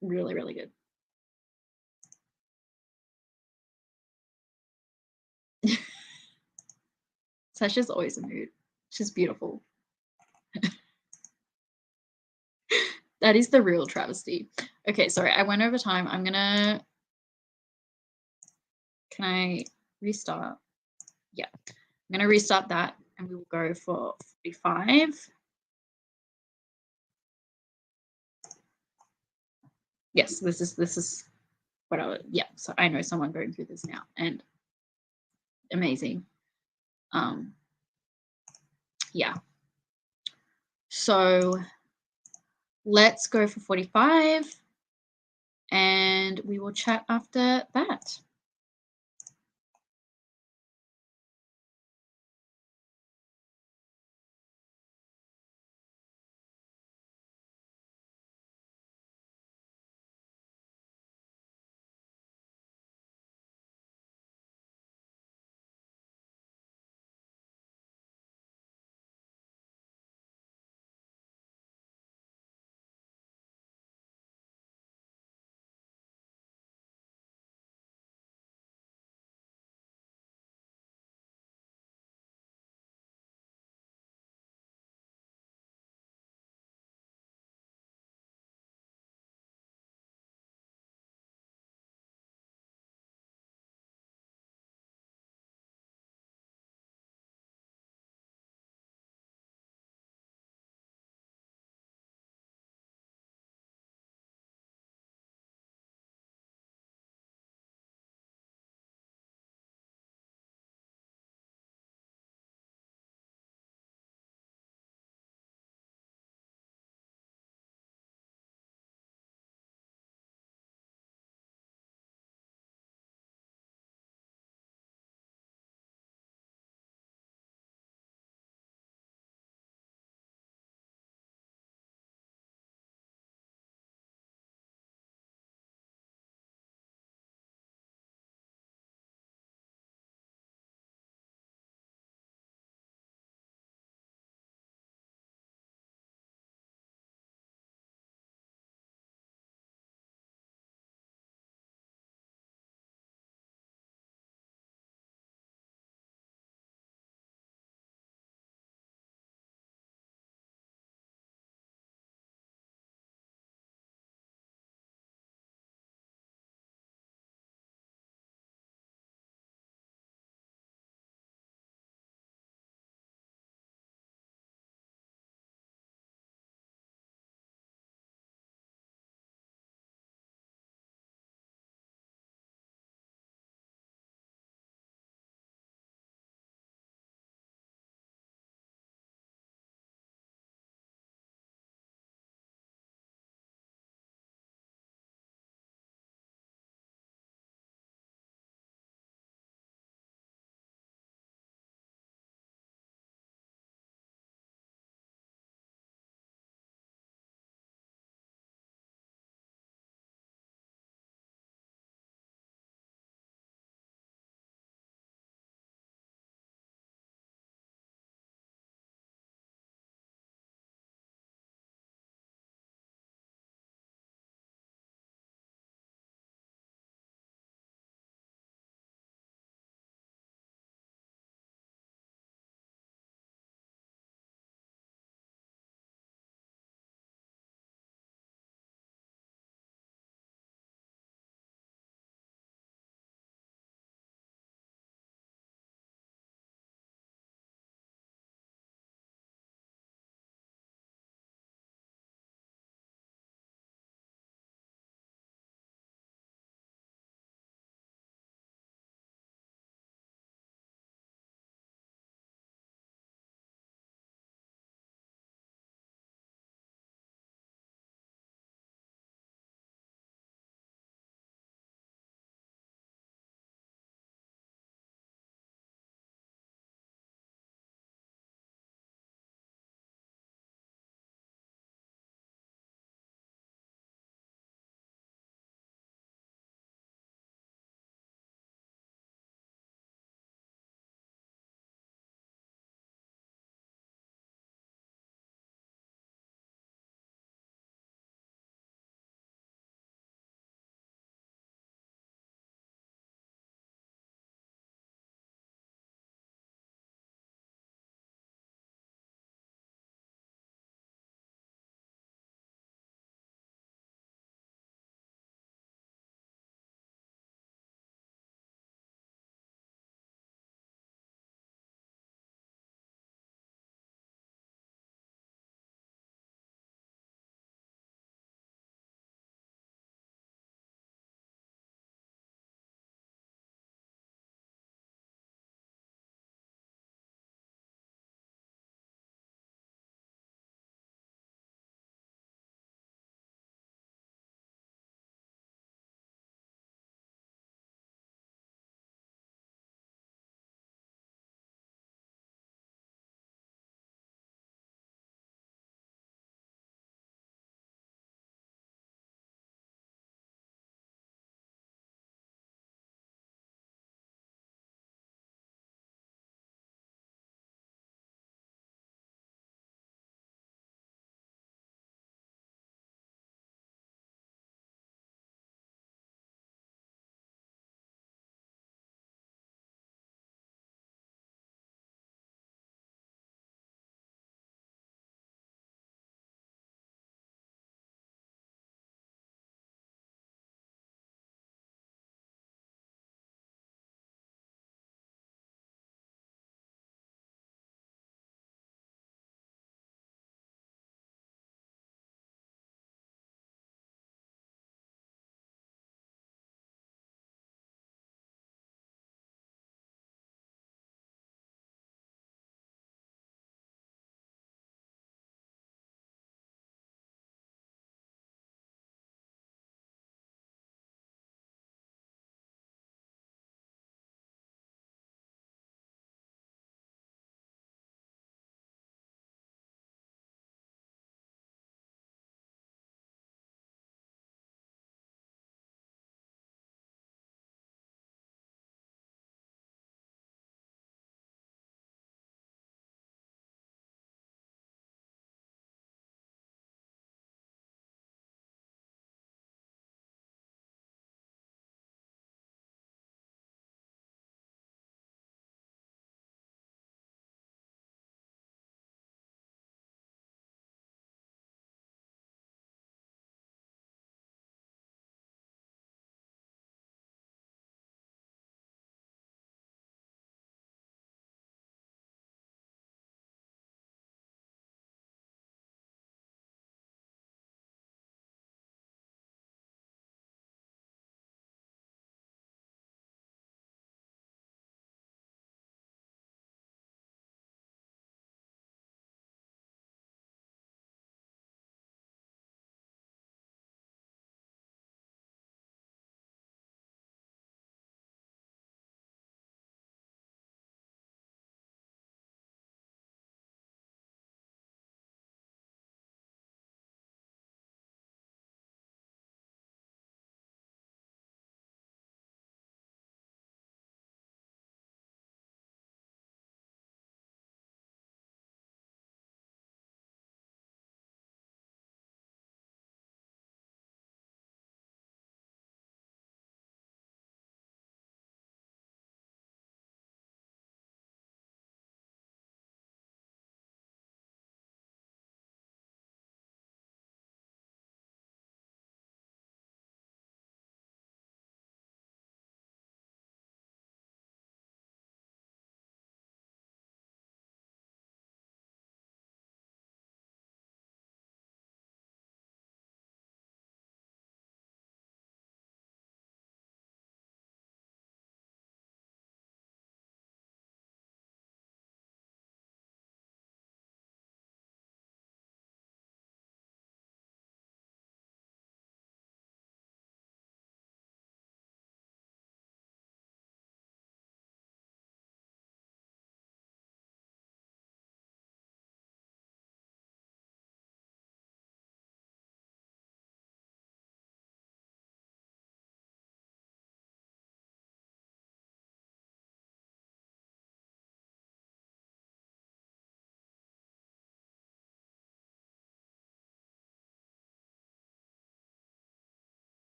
really, really good. Sasha's always a mood. She's beautiful. That is the real travesty. Okay, sorry, I went over time. Can I restart? Yeah, I'm gonna restart that and we will go for 45. Yes, this is what I would, yeah, so I know someone going through this now and amazing. Yeah. So let's go for 45 and we will chat after that.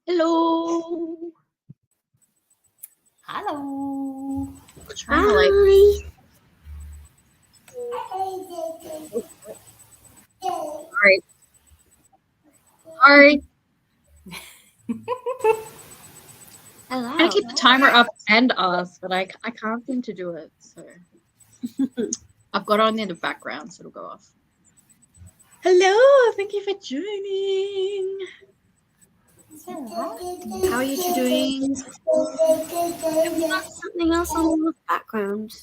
Hello. Hello. Trying to like. Sorry. Sorry. Hello. I'm gonna keep the timer up and us, but I can't seem to do it. So I've got it on in the background, so it'll go off. Hello, thank you for joining. How are you two doing? Something else on the background.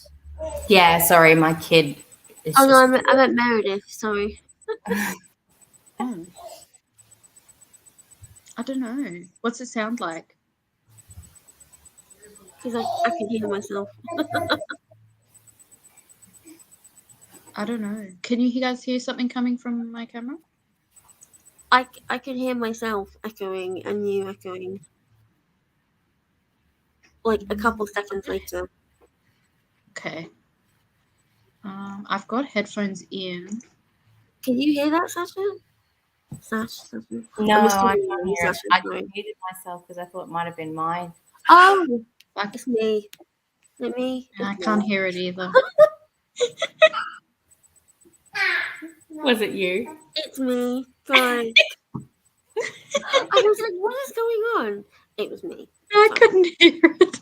Yeah, sorry, my kid is Oh no, just... I meant Meredith. Sorry. Oh. I don't know. What's it sound like? Because I can hear myself. I don't know. Can you guys hear something coming from my camera? I can hear myself echoing and you echoing. Like a couple seconds later. Okay. I've got headphones in. Can you hear that, Sasha? Sasha? No, I assuming can't you, hear it. Sasha, I sorry. muted myself because I thought it might have been mine. Oh, Like, it's me. Is it me? I It's can't me. hear it either. Was it you? It's me. Sorry. I was like, what is going on? It was me. I Sorry. couldn't hear it.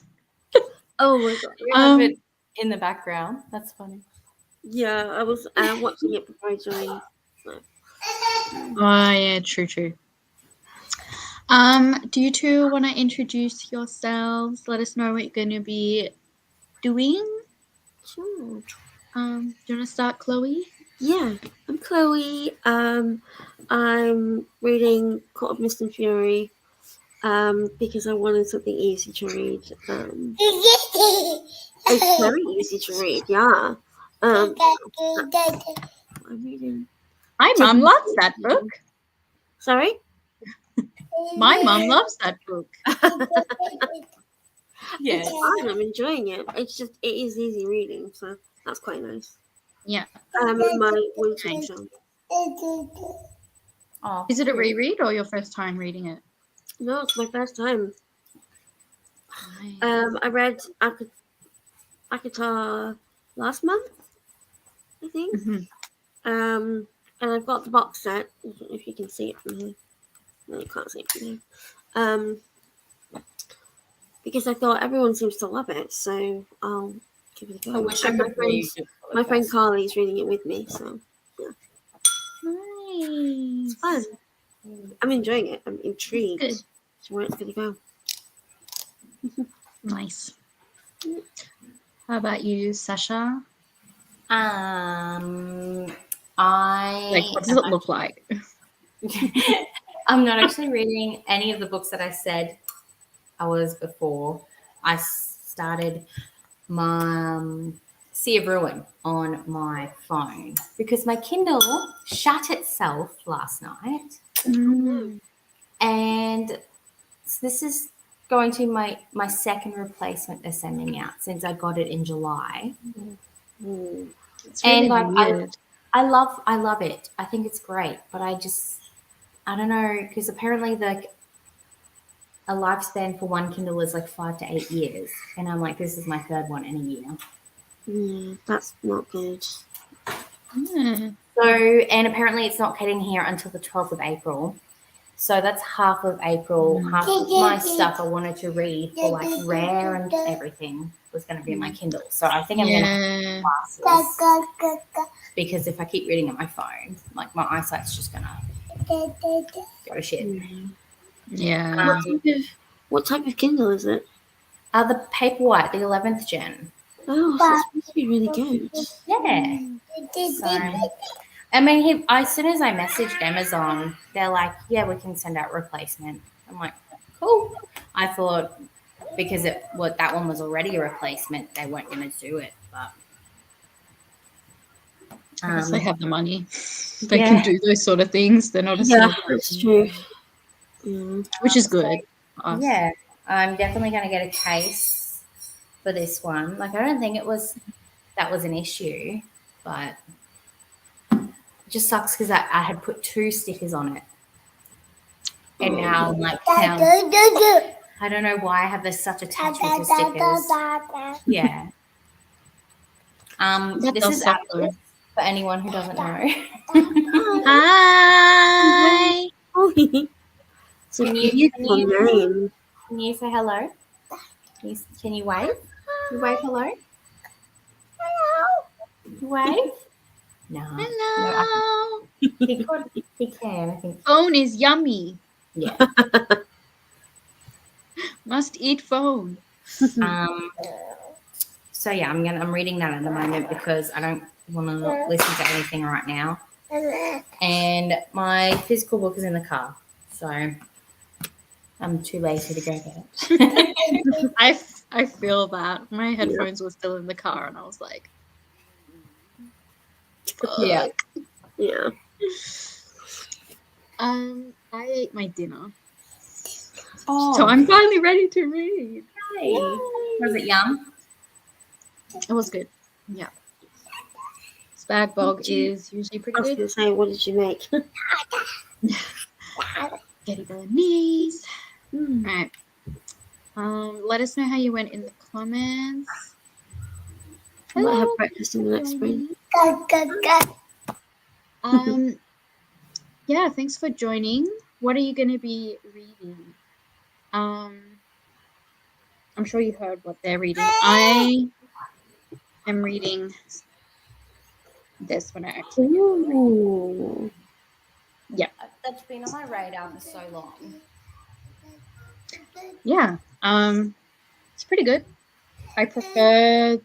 Oh my god. You have it in the background. That's funny. Yeah, I was watching it before I joined. So. Oh yeah, true. Do you two want to introduce yourselves? Let us know what you're going to be doing. Sure. Do you want to start, Chloe? Yeah, I'm Chloe. I'm reading Court of Mist and Fury. Because I wanted something easy to read. It's very easy to read. Yeah. I'm reading. My mum loves that book. Sorry. My mum loves that book. Yeah. It's fun. I'm enjoying it. It is easy reading, so that's quite nice. Yeah. In my winter show. Oh, Is it a reread or your first time reading it? No, it's my first time. Nice. I read ACOTAR last month, I think. Mm-hmm. And I've got the box set. If you can see it from here. No, you can't see it from here. Because I thought everyone seems to love it, so I'll give it a go. I wish I could read it. My friend Carly's reading it with me, so yeah. Nice. It's fun. I'm enjoying it. I'm intrigued. Good. So where it's gonna go. Nice. How about you, Sasha? What What does it look like? I'm not actually reading any of the books that I said I was before. I started my Sea of Ruin on my phone because my Kindle shut itself last night. And so this is going to my second replacement they're sending out since I got it in July. It's really weird. I love it. I think it's great, but I don't know, because apparently a lifespan for one Kindle is like 5 to 8 years, and I'm like, this is my third one in a year. Yeah, that's not good. Yeah. So, and apparently it's not getting here until the 12th of April. So that's half of April. Half of my stuff I wanted to read for like Rare and everything was going to be in my Kindle. So I think I'm going to have glasses, because if I keep reading on my phone, like my eyesight's just going to go to shit. Yeah. What type of Kindle is it? The Paperwhite, the 11th gen. Oh, that's supposed to be really good. Yeah. So, I mean, as soon as I messaged Amazon, they're like, yeah, we can send out replacement. I'm like, cool. I thought because that one was already a replacement, they weren't going to do it. But I guess they have the money. They can do those sort of things. They're not a that's true. Which is good. Yeah, I'm definitely going to get a case for this one. Like, I don't think that was an issue, but it just sucks because I had put 2 stickers on it. And now I'm like, I don't know why I have such attachment to stickers. Yeah. That This does is suck, Alice, for anyone who doesn't know. Hi. It's a Can you- beautiful name. Can you say hello? Can you wave? You wave hello? You wave? No. Hello. He could. He can. I think. Phone is yummy. Yeah. Must eat phone. So yeah, I'm reading that at the moment because I don't want to listen to anything right now. And my physical book is in the car, so I'm too lazy to go get it. I feel that. My headphones were still in the car and I was like, Yeah. fuck. Yeah. I ate my dinner. Oh, So I'm finally ready to read. hey. Was it yum? It was good. Yeah. Spag bog is usually I pretty was good. going to say, what did you make? Spaghetti bolognese. Mm. Alright. Let us know how you went in the comments. I might have Hello, breakfast in the next spring. Yeah, thanks for joining. What are you going to be reading? I'm sure you heard what they're reading. I am reading this one actually. Ooh. That's been on my radar for so long. Yeah, it's pretty good. I prefer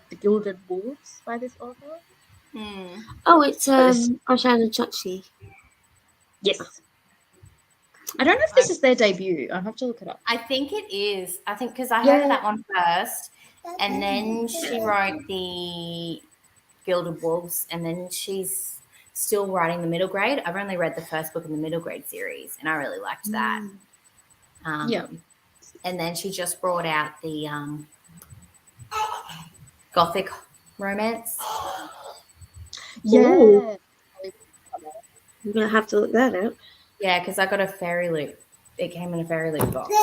The Gilded Wolves by this author. Oh, it's Oshana Chachi. Yes. I don't know if this is their debut. I'll have to look it up. I think it is. I think because I heard Yeah. of that one first, and then she wrote the Gilded Wolves, and then she's still writing the middle grade. I've only read the first book in the middle grade series, and I really liked that. Yeah. And then she just brought out the Gothic romance. Yeah. I'm going to have to look that up. Yeah, because I got a fairy loot. It came in a fairy loot box.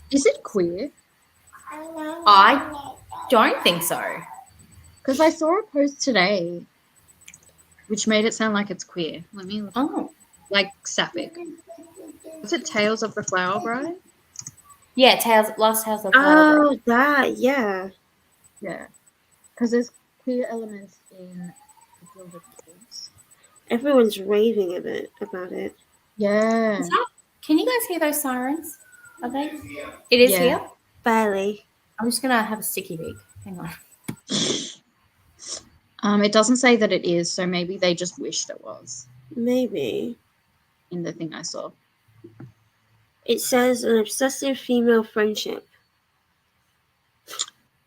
Is it queer? I don't think so. Because I saw a post today which made it sound like it's queer. Let me look. Oh. Like sapphic. Was it Tales of the Flower Bride? Yeah, Lost Tales of Flower Bride. Oh, that, yeah. Yeah. Because there's queer elements in The Gilded Wolves. Everyone's raving about it. Yeah. Can you guys hear those sirens? Are they? It is Yeah. here? Barely. I'm just going to have a sticky beak. Hang on. It doesn't say that it is, so maybe they just wished it was Maybe. in the thing I saw. It says an obsessive female friendship.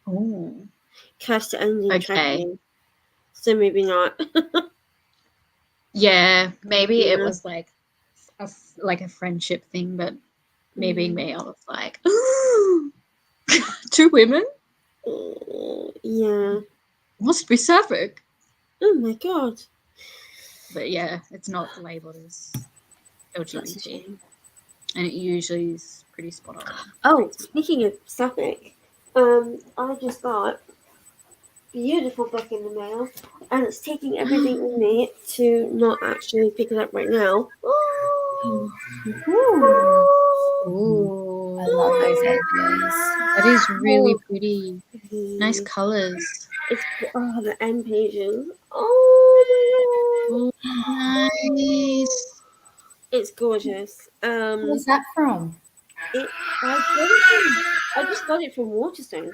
Oh. Cursed to end in Okay. tragedy. So maybe not. Yeah, maybe it Yeah. was like a friendship thing, but me being me, I was like, 2 women? Yeah. Must be sapphic. Oh my god. But yeah, it's not labeled as That's a LGBT. shame. And it usually is pretty spot on. Oh, speaking of sapphic, I just got beautiful book in the mail, and it's taking everything in me to not actually pick it up right now. Ooh. I love those edges. That is really pretty. Nice Nice. colors. It's the end pages. Oh my god, Nice. it's gorgeous. Where's that from? I just got it from Waterstones.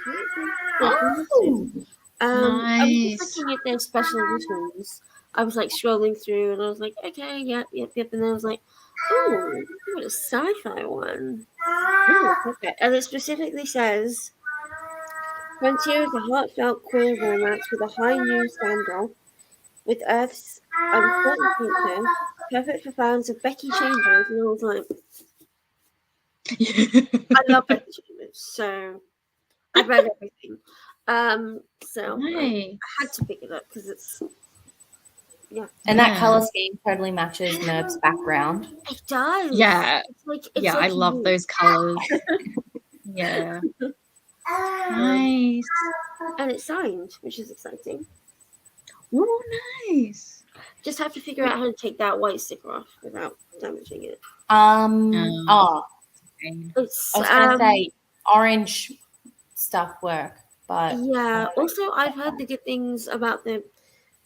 Oh. I was Nice. just looking at their special editions. I was like scrolling through, and I was like, okay, yep. And then I was like, oh, what a sci-fi one. Ooh, okay. And it specifically says, Frontier is a heartfelt queer romance with a high new standoff with Earth's uncertain future, perfect for fans of Becky Chambers. And I was like, I love Becky Chambers, so I've read everything. So I Nice. had to pick it up because it's And that Yeah. color scheme totally matches Nerve's background. It does. Yeah. It's like Yeah, I love you. those colors. Yeah. Nice. And it's signed, which is exciting. Ooh, nice. Just have to figure out how to take that white sticker off without damaging it. Oh, It's I was going to say orange stuff work, but yeah. Also, I've heard the good things about the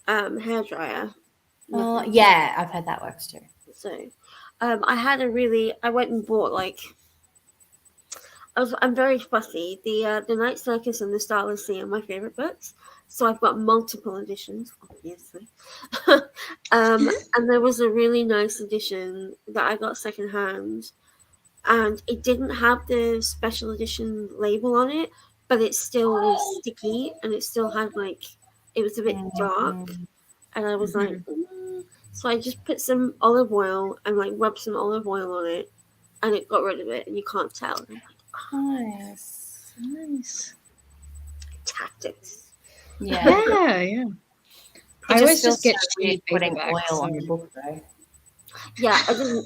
hairdryer. yeah, I've heard that works too. So, I went and bought like. I'm very fussy. The Night Circus and the Starless Sea are my favorite books, so I've got multiple editions, obviously. And there was a really nice edition that I got secondhand, and it didn't have the special edition label on it, but it still was sticky, and it still had like it was a bit dark, and I was like, so I just put some olive oil and like rubbed some olive oil on it, and it got rid of it, and you can't tell. And I'm like, Nice. Nice. tactics. Yeah. Yeah, yeah. I always just get weird shitty putting paperbacks, oil on so- your book though. Yeah,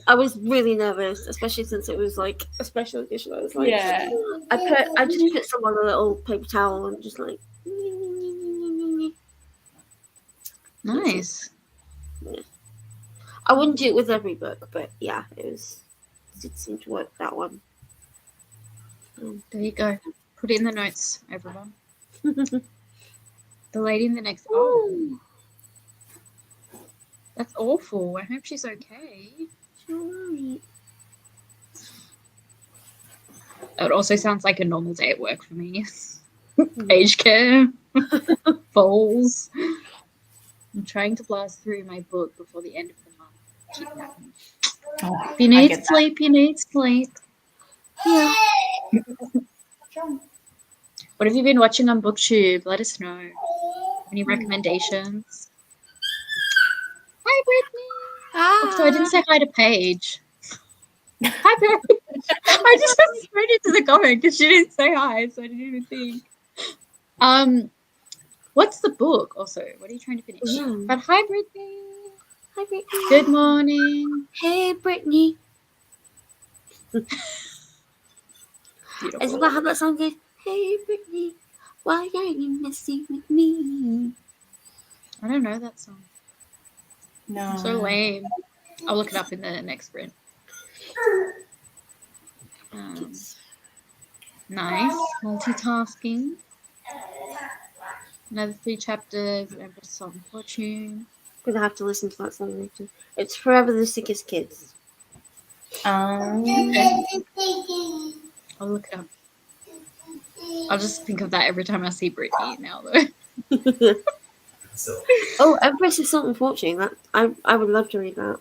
I was really nervous, especially since it was like a special edition. I was like, Yeah. I just put some on a little paper towel and just like. Nice. I wouldn't do it with every book, but yeah, it seemed to work that one. There you go. Put it in the notes, everyone. The lady in the next. Oh, that's awful. I hope she's okay. Right. It also sounds like a normal day at work for me. Aged care, falls. I'm trying to blast through my book before the end of the month. Kidnapping. Oh, If you need sleep, you need sleep. Yeah. What have you been watching on BookTube? Let us know. Any recommendations? Hi, Brittany. Also, I didn't say hi to Paige. Hi, Paige. I just went straight into the comment because she didn't say hi, so I didn't even think. What's the book? Also, what are you trying to finish? Mhm. But hi, Brittany. Hi, Brittany. Good morning. Hey, Brittany. Beautiful. Isn't that how that song goes? Hey, Brittany, why are you messing with me? I don't know that song. No. So lame. I'll look it up in the next sprint. Nice. Multitasking. Another 3 chapters of Empress Salt and Fortune. I'm gonna have to listen to that song later. It's Forever the Sickest Kids. Okay. I'll look it up. I'll just think of that every time I see Brittany now, though. Oh, Empress of Salt and Fortune. That I would love to read that.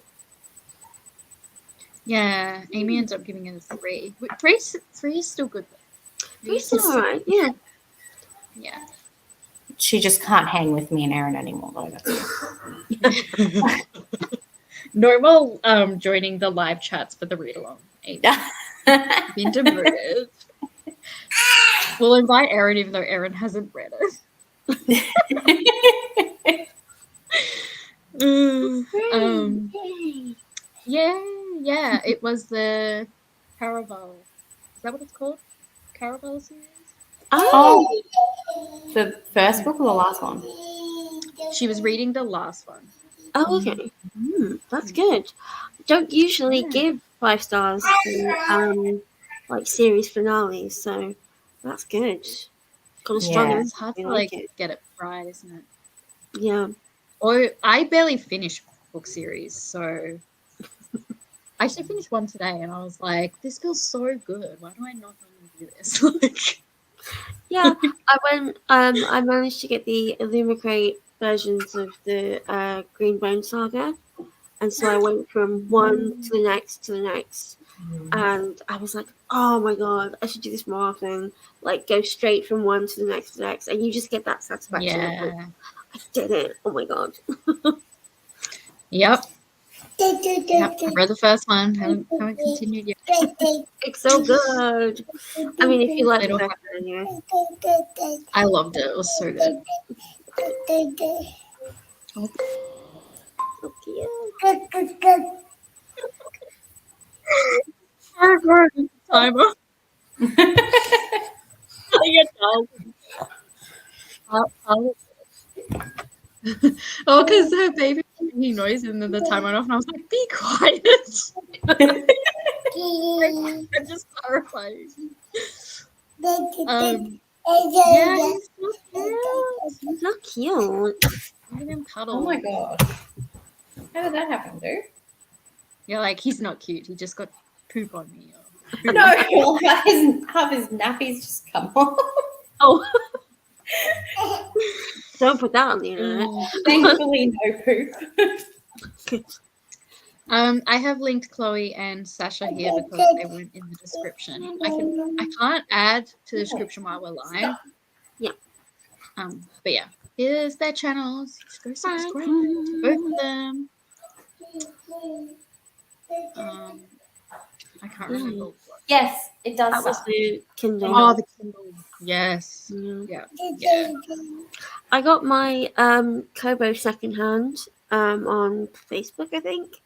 Yeah, Amy ends up giving it a 3. Three is still good, though. It's alright, yeah. Yeah. She just can't hang with me and Erin anymore though. That's Normal joining the live chats for the read along. Been demoted. We'll invite Erin even though Erin hasn't read it. Yeah, it was the Caraval. Is that what it's called? Caraval series? Oh, The first book or the last one? She was reading the last one. okay. That's good. Don't usually give 5 stars to like series finales, so that's good. Got a strong Yeah, It's hard to I like like it. get it right, isn't it? Yeah. Or I barely finish book series, so I actually finished one today and I was like, this feels so good. Why do I not normally do this? Like, Yeah, I managed to get the Illumicrate versions of the Green Bone Saga, and so I went from one to the next to the next, and I was like, oh my god, I should do this more often. Like, go straight from one to the next, and you just get that satisfaction. Of, like, yeah. I did it. Oh my god. Yep. Yep. I read the first one. Haven't continued yet. It's so good. I mean, if you like the Little first one anyway. I loved it. It was so good. So cute. Timer. Oh, because her baby was making noise and then the timer went off and I was like, be quiet. I'm just clarifying. Yeah, he's so cute. So cute. Look at him cuddle. Oh my god. How did that happen, dude? You're like, he's not cute. He just got poop on me. No, half his nappies just come off. Oh. Don't put that on the internet. Thankfully, no poop. I have linked Chloe and Sasha here because they weren't in the description. I can't add to the description while we're live. Yeah. But yeah, here's their channels. Just go subscribe to both of them. I can't remember. What. Yes, it does. That was suck. the Kindle. Oh, the Kindle. Yes. Yeah. Yeah. I got my Kobo secondhand on Facebook, I think.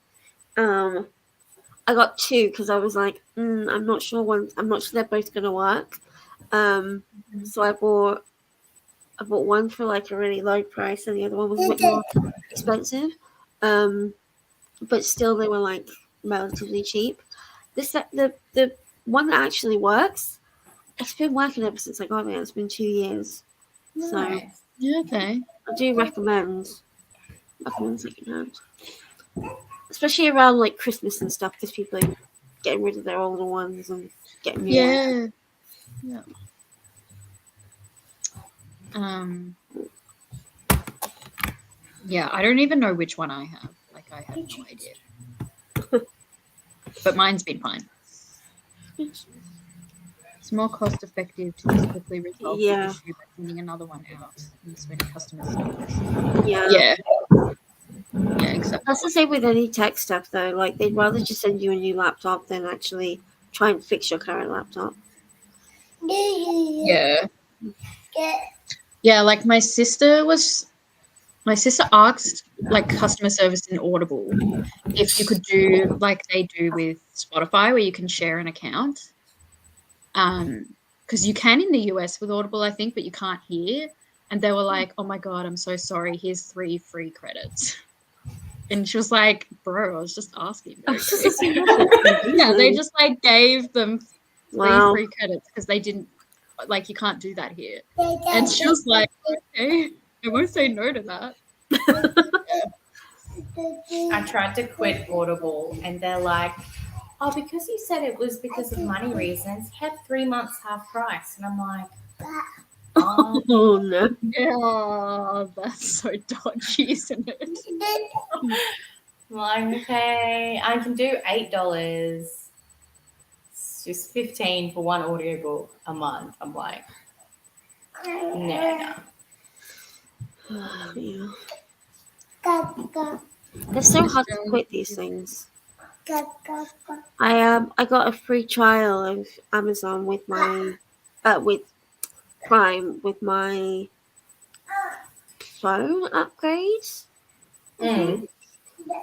I got two because I was like, I'm not sure they're both gonna work. So I bought one for like a really low price and the other one was a bit more expensive. But still they were like relatively cheap. The one that actually works, it's been working ever since I got it. It's been 2 years. So Nice. Yeah, okay. I do recommend secondhand. Especially around like Christmas and stuff, because people are getting rid of their older ones and getting new ones. Yeah. Yeah, I don't even know which one I have. Like, I have no idea. But mine's been fine. It's more cost effective to just quickly resolve the issue by sending another one out and spending customer service. Yeah, exactly. That's the same with any tech stuff, though. Like, they'd rather just send you a new laptop than actually try and fix your current laptop. Yeah. Yeah, like my sister asked like customer service in Audible if you could do like they do with Spotify where you can share an account. Because you can in the US with Audible, I think, but you can't here. And they were like, oh my God, I'm so sorry. Here's 3 free credits. And she was like, bro, I was just asking. Yeah, they just like gave them 3 free credits because they didn't, like, you can't do that here. And she was like, okay, I won't say no to that. I tried to quit Audible and they're like, oh, because you said it was because of money reasons, you had 3 months half price. And I'm like, Oh no. Yeah, that's so dodgy, isn't it? I'm like, okay, I can do $8. It's just $15 for one audiobook a month. I'm like, no. Yeah. They're so hard to quit these things. I got a free trial of Amazon with my with Prime with my phone upgrade. Mm.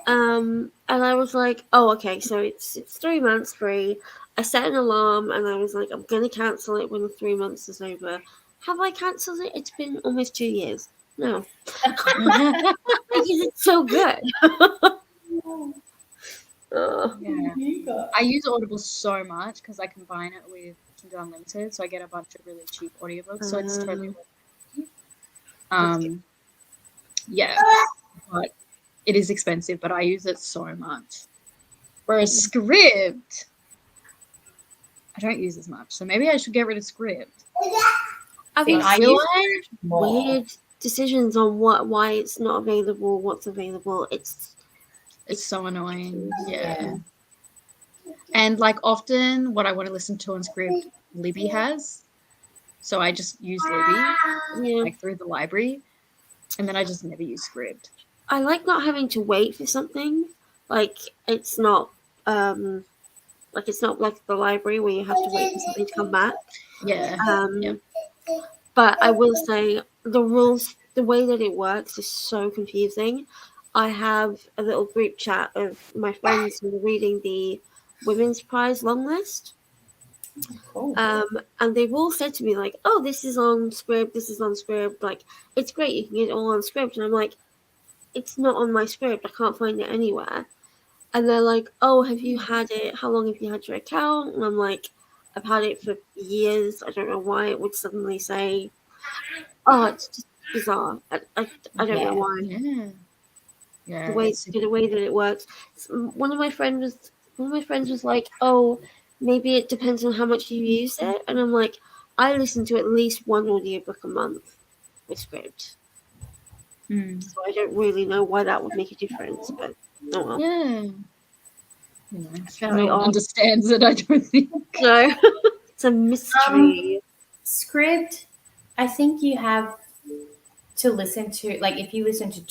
And I was like, oh, okay, so it's 3 months free. I set an alarm and I was like, I'm gonna cancel it when the 3 months is over. Have I cancelled it? It's been almost 2 years. No. Because it's so good. Yeah. I use Audible so much because I combine it with Kindle Unlimited, so I get a bunch of really cheap audiobooks. So it's totally worth it. Yeah, but it is expensive, but I use it so much. Whereas Script, I don't use as much, so maybe I should get rid of Script. I've See, I use weird decisions on why it's not available, what's available. It's so annoying. Yeah. And like often what I want to listen to on Script, Libby has. So I just use Libby like through the library. And then I just never use Script. I like not having to wait for something. Like it's not like the library where you have to wait for something to come back. Yeah. But I will say the rules, the way that it works is so confusing. I have a little group chat of my friends who are reading the Women's Prize long list. Cool. And they've all said to me, like, oh, this is on Scribd, this is on Scribd. Like, it's great, you can get it all on Scribd. And I'm like, it's not on my Scribd. I can't find it anywhere. And they're like, oh, have you had it? How long have you had your account? And I'm like, I've had it for years. I don't know why it would suddenly say, oh, it's just bizarre. I don't know why. Yeah. Yeah. The way that it works. One of my friends was like, oh, maybe it depends on how much you use it. And I'm like, I listen to at least one audiobook a month with Scribd. So I don't really know why that would make a difference, but oh well. Yeah. You know, no one understands it, I don't think. No. It's a mystery. Scribd, I think you have to listen to, like, if you listen to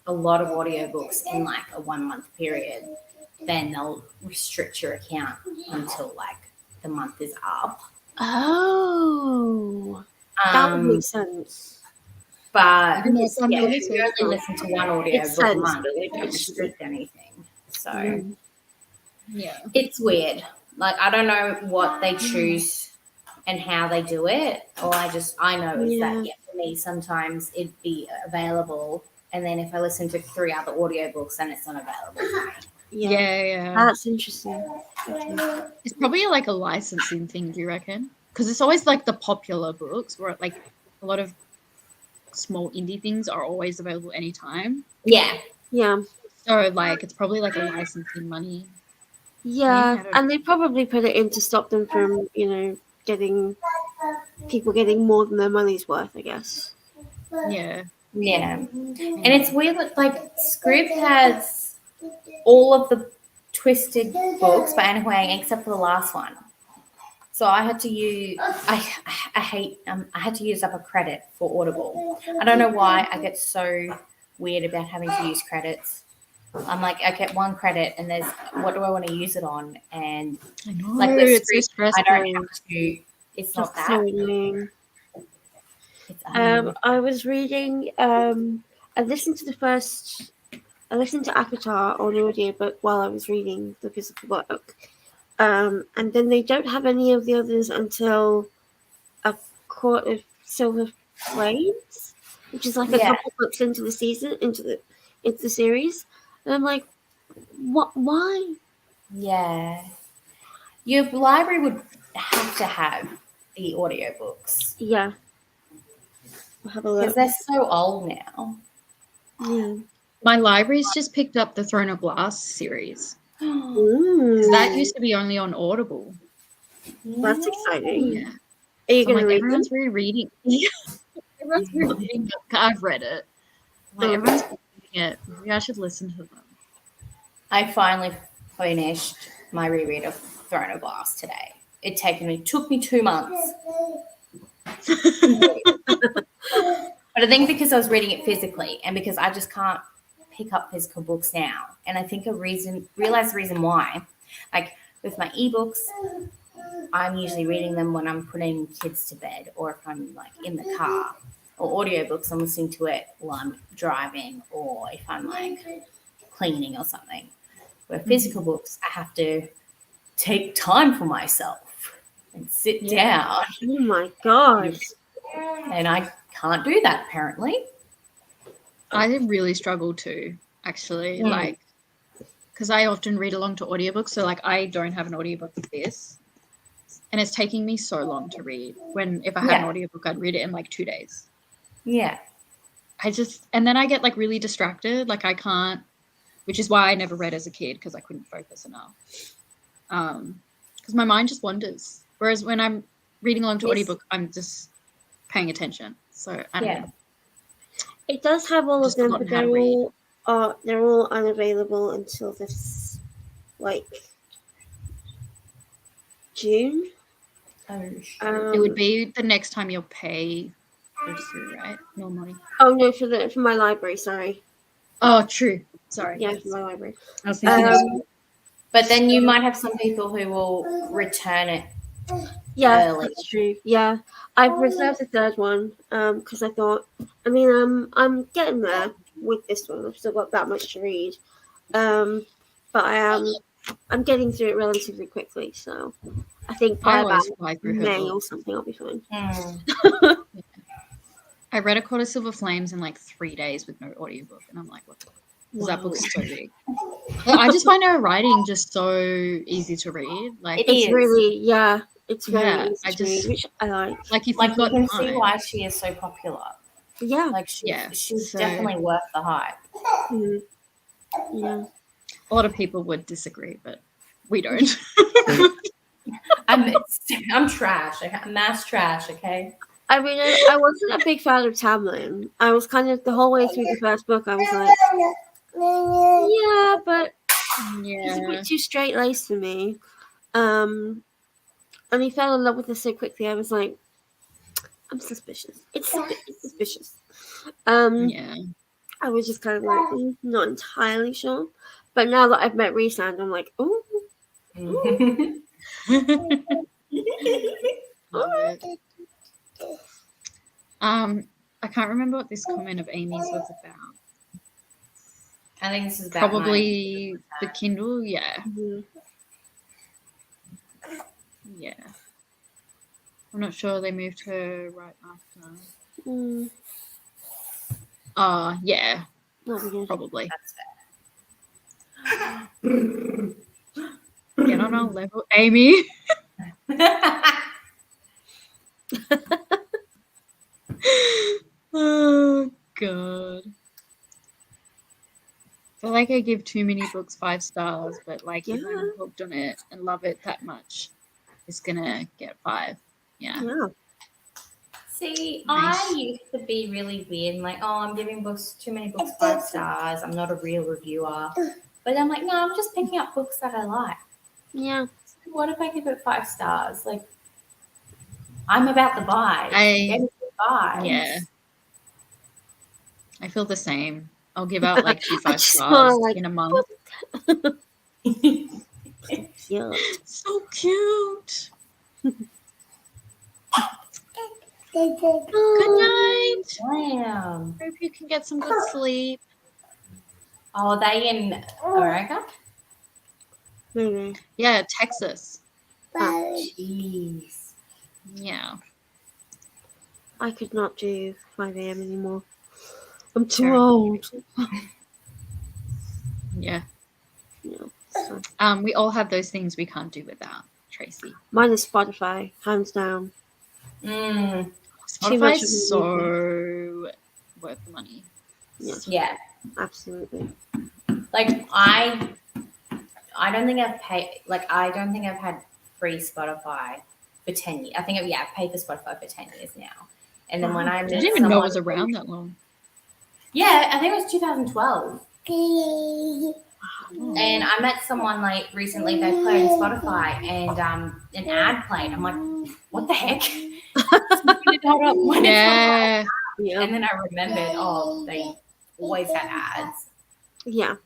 a lot of audiobooks in like a 1 month period, then they'll restrict your account until like the month is up. Oh, that would make sense. But Even though if you only listen to one audiobook a month, but they don't restrict anything. So Yeah. it's weird. Like, I don't know what they choose and how they do it. All I know is that for me, sometimes it'd be available, and then if I listen to 3 other audiobooks, then it's not available for me. Yeah. That's interesting. Okay. It's probably like a licensing thing, do you reckon? Because it's always like the popular books where like a lot of small indie things are always available anytime. Yeah. So like it's probably like a licensing money. Yeah, and they probably put it in to stop them from, getting more than their money's worth, I guess. Yeah. And it's weird that like Scribd has all of the twisted books by Anna Huang except for the last one. So I had to use I had to use up a credit for Audible. I don't know why I get so weird about having to use credits. I'm like, I get 1 credit and there's what do I want to use it on? And I know, like with it's so Scribd, stressful. I don't have to. It's not that. So annoying. It's I was reading. I listened to Akatar on audiobook while I was reading the physical book, and then they don't have any of the others until A Court of Silver Flames, which is like a couple books into the season, into the series, and I'm like, what? Why? Yeah, your library would have to have the audiobooks. Yeah. I'll have a look. Because they're so old now. Yeah. My library's just picked up the Throne of Glass series. Ooh. That used to be only on Audible. That's exciting. Yeah. Are you So going to read everyone's rereading. Everyone's rereading it. I've read it. Like, everyone's reading it. Maybe I should listen to them. I finally finished my reread of Throne of Glass today. It took me 2 months. But I think because I was reading it physically and because I just can't pick up physical books now. And I think realized the reason why, like with my ebooks, I'm usually reading them when I'm putting kids to bed or if I'm like in the car, or audiobooks, I'm listening to it while I'm driving or if I'm like cleaning or something. Where physical books, I have to take time for myself and sit down. Oh my God. And I can't do that apparently. I really struggle too, actually. Like, because I often read along to audiobooks. So like I don't have an audiobook of this. And it's taking me so long to read. When if I had an audiobook, I'd read it in like 2 days. Yeah. And then I get like really distracted. Like I can't, which is why I never read as a kid because I couldn't focus enough. Because my mind just wanders. Whereas when I'm reading along to audiobook, I'm just paying attention. So I don't know. It does have all of Just them, but forgotten how they're all unavailable until this like June. It would be the next time you'll pay for right? No money. Oh no, for my library. Sorry. Oh, true. Sorry. Yeah, for my library. I was thinking. But then you might have some people who will return it. Yeah, early. that's true. Yeah, I've reserved the 3rd one because I thought, I'm getting there. with this one. I've still got that much to read. But I'm getting through it relatively quickly, so I think by I about always fly through her May or books. something I'll be fine. I read A Quarter Silver Flames in like 3 days with no audiobook, and I'm like, what? Because that Wow. book's so big. But I just find her writing just so easy to read. Like, It It's is. really, it's very Yeah, easy I to read, just- which I like. if Like you've you got can see time. why she is so popular. Yeah. Like Yeah, she's so- definitely worth the hype. Mhm. Yeah. A lot of people would disagree, but we don't. I'm trash. I'm mass trash. Okay. I mean, I wasn't a big fan of Tamlin. I was kind of the whole way through the first book. I was like, yeah, but he's a yeah. bit too straight laced for me. And he fell in love with her so quickly. I was like, I'm suspicious. It's suspicious. Yeah. I was just kind of like, not entirely sure. But now that I've met Rhysand, I'm like, ooh. Love it. I can't remember what this comment of Amy's was about. I think this is about Probably the Kindle. Yeah. Mhm. Yeah. I'm not sure they moved her right after. Mm, Yeah, that'd be good. probably. That's Get on our level, Amy. fair. Oh god. I feel like I give too many books 5 stars, but like if Yeah. I'm hooked on it and love it that much, it's gonna get 5. Yeah. Yeah. See, Nice. I used to be really weird, and like, oh, I'm giving too many books 5 stars. I'm not a real reviewer. But I'm like, no, I'm just picking up books that I like. Yeah. What if I give it 5 stars? Like, I'm about the vibes. Get the vibes. Yeah. I feel the same. I'll give out like 2 I 5 just stars wanna, like, in a month. Yeah. So cute. Good night. Damn. Hope you can get some good sleep. Oh, are they in America? Maybe. Yeah, Texas. Jeez. Yeah. I could not do 5 a.m. anymore. I'm too Sure. old. Yeah. Yeah. So. We all have those things we can't do without, Tracy. Mine is Spotify, hands down. Mm, Too much Spotify of is a so worth the money. Yeah. yeah. Absolutely. Like I don't think I've paid. Like I don't think I've had free Spotify for 10 years. I think I've paid for Spotify for 10 years now. And then when I I met didn't even know it someone- was around that long. Yeah, I think it was 2012. And I met someone like recently. They played on Spotify, and an ad played. I'm like, what the heck? Yeah. Yeah. And then I remembered, oh, they always had ads. Yeah.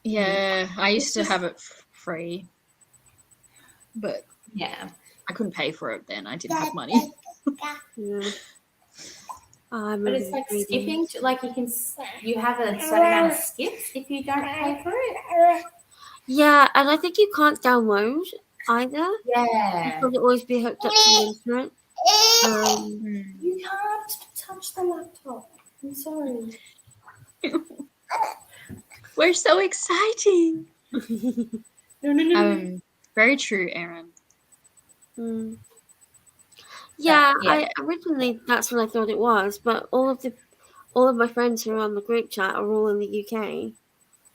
Yeah. I used to have it free, but Yeah. I couldn't pay for it then. I didn't have money. Yeah. I'm But really it's like greedy. skipping. Like you have a certain amount of skips if you don't pay for it. Yeah, and I think you can't download either. Yeah. Because it always be hooked up to the internet. You can't touch the laptop. I'm sorry. We're so exciting. No. Very true, Aaron. Mm. Yeah, Yeah. I originally that's what I thought it was, but all of my friends who are on the group chat are all in the UK.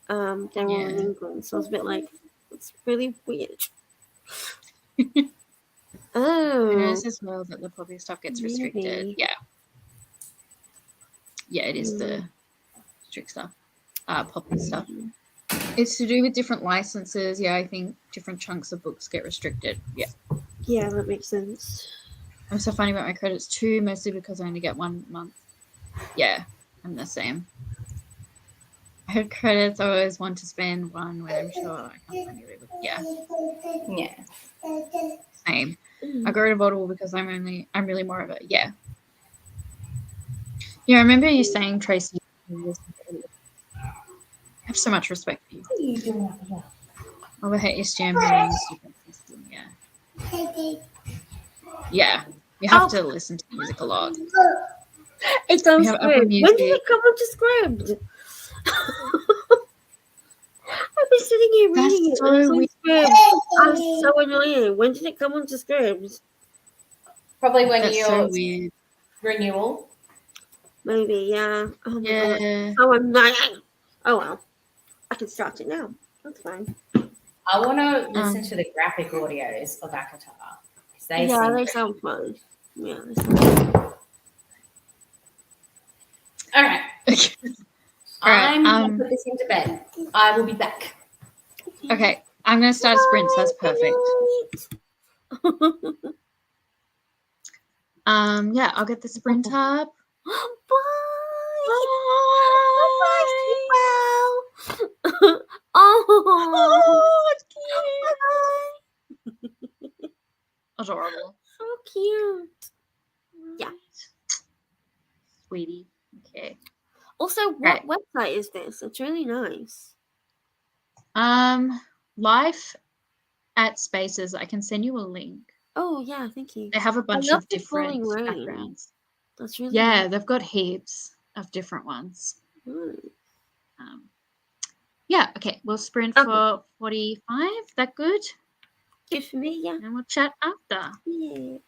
They're all in Yeah. England, so I was a bit like, it's really weird. I Oh, noticed as well that the public stuff gets restricted. Maybe. Yeah. Yeah, it is the strict stuff. Public stuff. It's to do with different licenses. Yeah, I think different chunks of books get restricted. Yeah. yeah, that makes sense. I'm so funny about my credits too, mostly because I only get 1 month. Yeah, I'm the same. I had credits. I always want to spend one when I'm sure I can't find it. Yeah, Yeah. same. I go to Bottle because I'm really more of a yeah. Yeah, I remember you saying, Tracy, I have so much respect for you. What are you doing over here? Over her SGM being super system, yeah. Yeah. You have to listen to music a lot. It's on We have Apple Scribd. When did Music. it come onto Scribd? I've been sitting here That's reading it. so And it's on weird. Scribd. I'm so annoying. When did it come onto Scribd? Probably when That's you're so weird. renewal. Maybe, yeah. Oh my god. Yeah. So annoying. Oh well. I can start it now. That's fine. I want to listen to the graphic audios of Akatar. They Yeah, seem they great. sound fun. Yeah, they sound fun. All right. All right, I'm going to put this into bed. I will be back. Okay. I'm going to start a sprint, so that's perfect. Yeah, I'll get the sprint up. Bye. Bye. Bye. Well. Oh. Cute. Bye. Adorable. So cute. Yeah. Sweetie. Okay. Also, what website is this? It's really nice. Life at Spaces. I can send you a link. Oh yeah, thank you. They have a bunch love of the different falling rain. backgrounds. That's really Yeah, nice. they've got heaps of different ones. Mm. Yeah, okay. We'll sprint for 45. That good? Good for me, yeah. And we'll chat after. Yeah.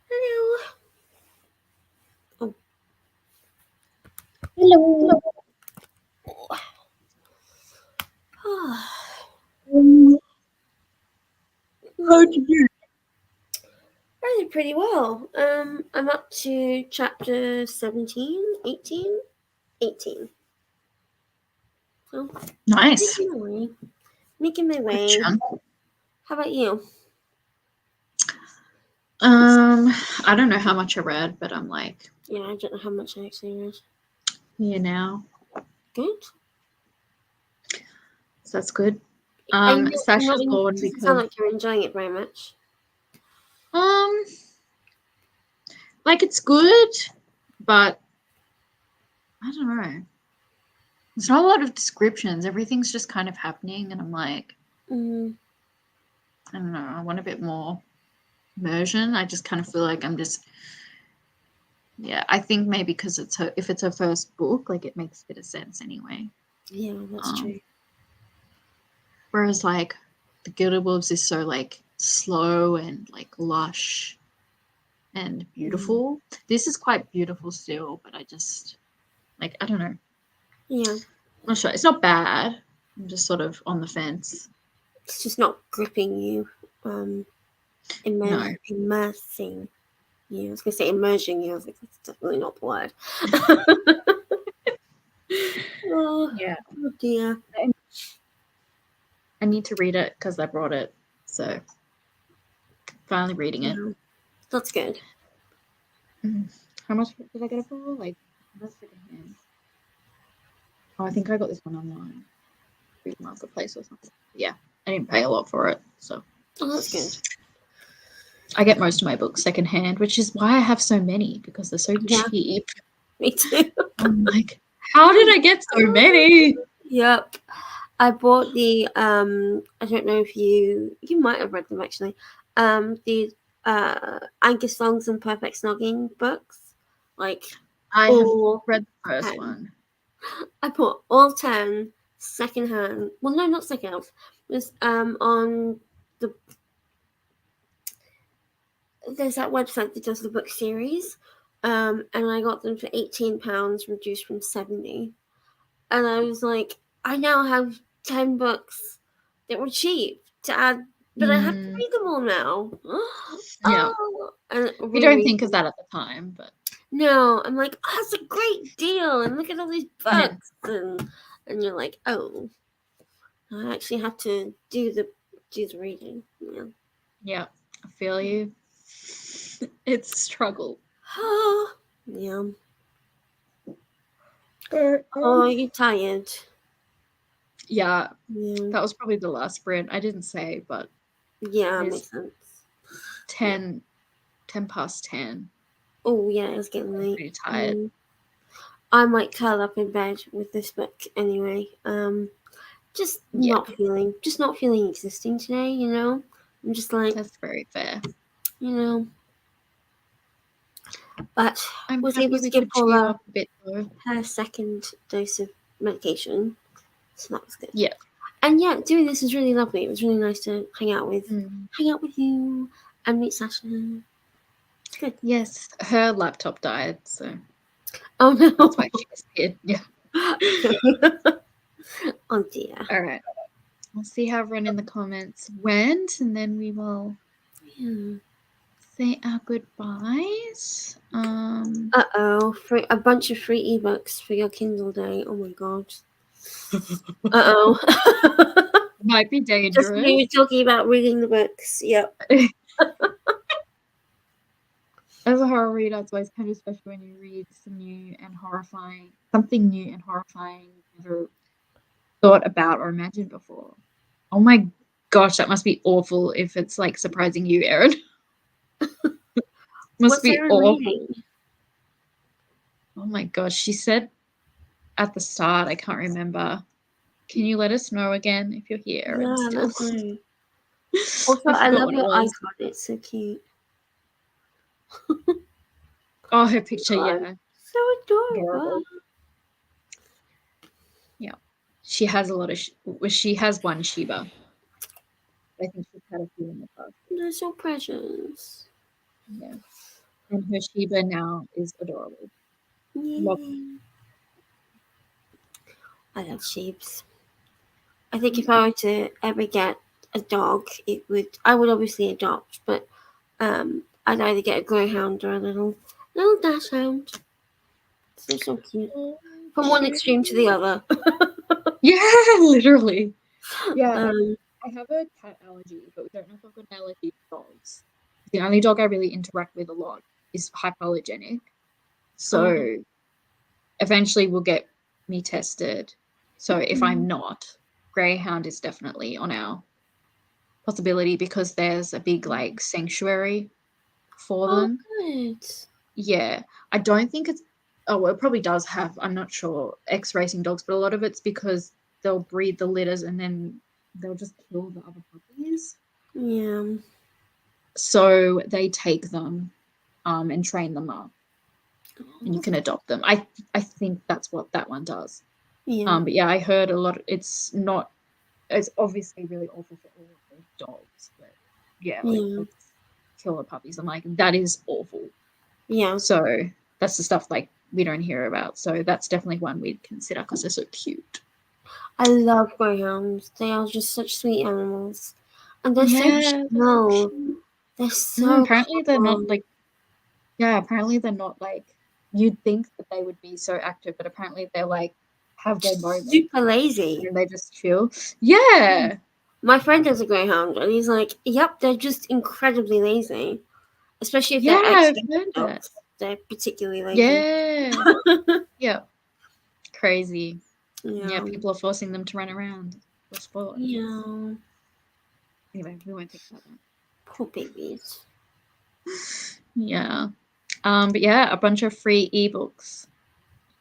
Hello. Hello. How'd you do? I did pretty well. I'm up to chapter 17, 18? 18. So, Nice. Making my Good way. chunk. How about you? I don't know how much I read, but I'm like Yeah, I don't know how much I actually read. here now. Good. So that's good. And Sasha's gone doesn't sound because like you're enjoying it very much. like it's good, but I don't know. There's not a lot of descriptions. Everything's just kind of happening, and I'm like, Mm, I don't know. I want a bit more immersion. I just kind of feel like I'm just, yeah. I think maybe because if it's her first book, like it makes a bit of sense anyway. yeah, that's true. Whereas like the Gilded Wolves is so like slow and like lush and beautiful. This is quite beautiful still, but I just like I don't know. Yeah. I'm not sure. It's not bad. I'm just sort of on the fence. It's just not gripping you. No. Immersing you. I was going to say immersion you. I was like, that's definitely not the word. Oh, Yeah. oh dear. I need to read it because I brought it. So finally reading it. Yeah. That's good. How much did I get it for? Like that's secondhand. Oh, I think I got this one online. Free marketplace or something. Yeah. I didn't pay a lot for it. So Oh, that's good. I get most of my books secondhand, which is why I have so many because they're so Yeah. cheap. Me too. I'm like, how did I get so many? Yep. I bought the I don't know if you might have read them actually. The Angus Songs and Perfect Snogging books. Like I have all read the first 10. one. I bought all 10 secondhand. Well, no, not secondhand. It was on the there's that website that does the book series. And I got them for £18, reduced from 70. And I was like, I now have 10 books that were cheap to add, but I have to read them all now. Yeah. And We don't think of that at the time, but no, I'm like, oh, that's a great deal, and look at all these Yeah. books, and you're like, oh, I actually have to do the reading. Yeah. yeah, I feel you. It's a struggle. Yeah. Oh, you're tired. Yeah, Yeah. that was probably the last sprint. I didn't say, but Yeah, It's- makes sense. 10 past 10. Oh, yeah, it's getting I'm late. pretty tired. I might curl up in bed with this book anyway. Just Yeah. not feeling existing today, you know? I'm just like, That's very fair. you know. But I'm was happy able to we give could cheer Paula up a bit though. her second dose of medication. So that was good. Yeah. And yeah, doing this was really lovely. It was really nice to hang out with Mm. you and meet Sasha. It's good. Yes, her laptop died, so Oh no. that's why she disappeared. Yeah. Oh dear. All right. We'll see how everyone in the comments went, and then we will say our goodbyes. Uh-oh, a bunch of free ebooks for your Kindle day. Oh my god. Uh-oh. Might be dangerous. Just we were talking about reading the books. Yep. As a horror reader, it's always kind of special when you read something new and horrifying you've never thought about or imagined before. Oh my gosh, that must be awful if it's like surprising you, Erin. Must be Erin awful. reading? Oh my gosh, she said at the start, I can't remember. Can you let us know again if you're here? Yeah, still? that's right. Also, I love your icon. It's so cute. Oh, her picture, God. yeah. So adorable. Yeah. She has a lot of, she has one Shiba. I think she's had a few in the past. They're so precious. Yeah. And her Shiba now is adorable. Love Yay. I love sheeps. I think if I were to ever get a dog, I would obviously adopt, but I'd either get a greyhound or a little dachshund. They're so cute. From one extreme to the other. Yeah, literally. Yeah, Um, I have a cat allergy, but we don't know if I've got an allergy to dogs. The only dog I really interact with a lot is hypoallergenic. So eventually we'll get me tested. So if I'm not, greyhound is definitely on our possibility because there's a big like sanctuary for them. good. Yeah, I don't think it's. Oh, well, it probably does have. I'm not sure X-racing dogs, but a lot of it's because they'll breed the litters and then they'll just kill the other puppies. Yeah. So they take them, and train them up, and you can adopt them. I think that's what that one does. Yeah. But yeah, I heard a lot. It's not. It's obviously really awful for all of the dogs, but yeah, like let's kill the puppies. I'm like, that is awful. Yeah. So that's the stuff like we don't hear about. So that's definitely one we'd consider because they're so cute. I love greyhounds. They are just such sweet animals. And they're Yeah, so slow. They're so apparently they're not calm. like. Yeah, apparently they're not like. You'd think that they would be so active, but apparently they're like have their moments super lazy. and they just chill. Yeah. My friend has a greyhound, and he's like, "Yep, they're just incredibly lazy, especially if they're I've extra heard that. dogs. They're particularly lazy." Yeah. Yeah. Crazy. Yeah, Yeah. people are forcing them to run around for sport. Yeah. Anyway, we won't think about that. Poor babies. Yeah. But yeah, a bunch of free ebooks.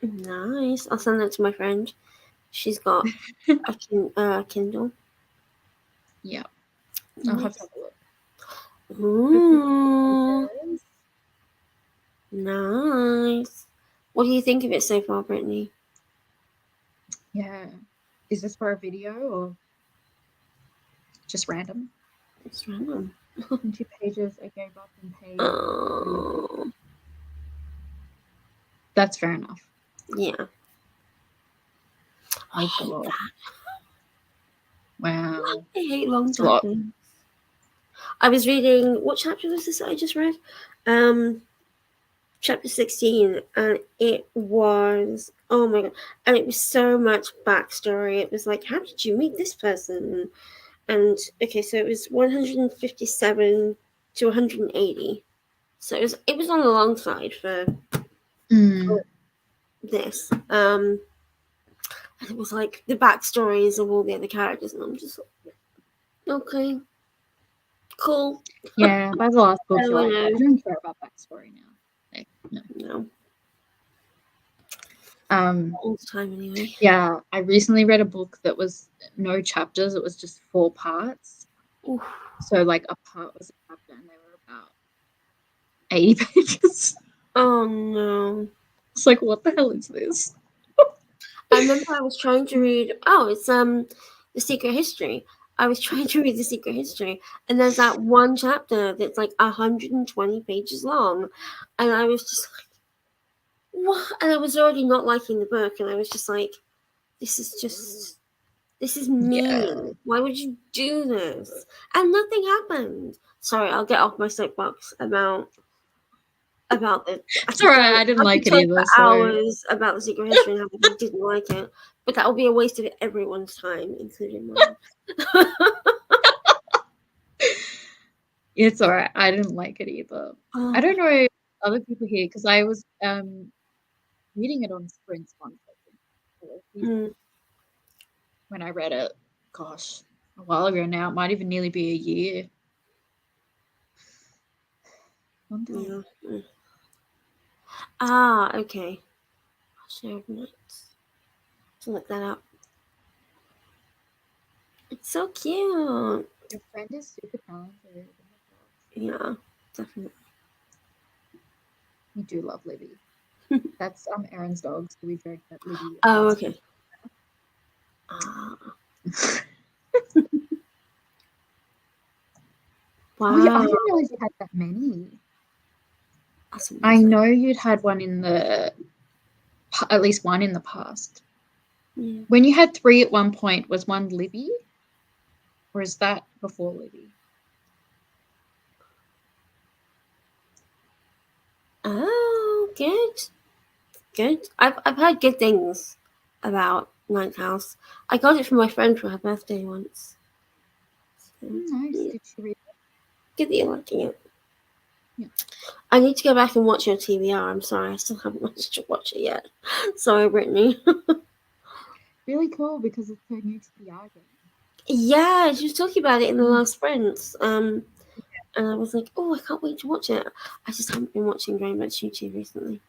Nice. I'll send that to my friend. She's got a Kindle. Yeah. I'll have to have a look. Ooh, nice. What do you think of it so far, Brittany? Yeah. Is this for a video or just random? It's random. 2 pages I gave up and paid. Oh, That's fair enough. yeah. I Thanks a hate lot. that. Wow. I hate long It's a lot. chapters. I was reading, what chapter was this that I just read? Chapter 16, and it was, oh my god, and it was so much backstory. It was like, how did you meet this person? And okay, so it was 157 to 180. So it was on the long side for this. And it was like the backstories of all the other characters, and I'm just like, okay, cool. Yeah, by the last book, Oh, you're I like, know. I don't care about backstory now. Like, no. No, all the time anyway. Yeah, I recently read a book that was no chapters. It was just 4 parts. Oof. So like a part was a chapter and they were about 80 pages. Oh no. It's like, what the hell is this? I remember I was trying to read, it's The Secret History. I was trying to read The Secret History, and there's that one chapter that's like 120 pages long, and I was just like, what? And I was already not liking the book, and I was just like, this is mean. Yeah. Why would you do this? And nothing happened. Sorry, I'll get off my soapbox about the. It's alright, I didn't like it either. For So. hours about The Secret History and how I didn't like it, but that will be a waste of everyone's time, including mine. It's alright. I didn't like it either. I don't know other people here because I was reading it on Sprints once. When I read it, gosh, a while ago now. It might even nearly be a year. Yeah. Okay. Shared notes. To look that up. It's so cute. Your friend is super talented. Yeah, definitely. We do love Libby. That's Erin's dog, so we joke that Libby. Oh, okay. Wow. Oh, yeah, I didn't realize you had that many. That's I amazing. know you'd had one at least one in the past. Yeah. When you had 3 at one point, was one Libby? Or is that before Libby? Oh, good. I've heard good things about Ninth House. I got it from my friend for her birthday once. So, Nice. yeah, Did she read it? good that you're liking it. Yeah. I need to go back and watch your TBR. I'm sorry, I still haven't managed to watch it yet. Sorry, Brittany. Really cool because it's her new TBR game. Yeah, she was talking about it in the last sprints. And I was like, oh, I can't wait to watch it. I just haven't been watching very much YouTube recently.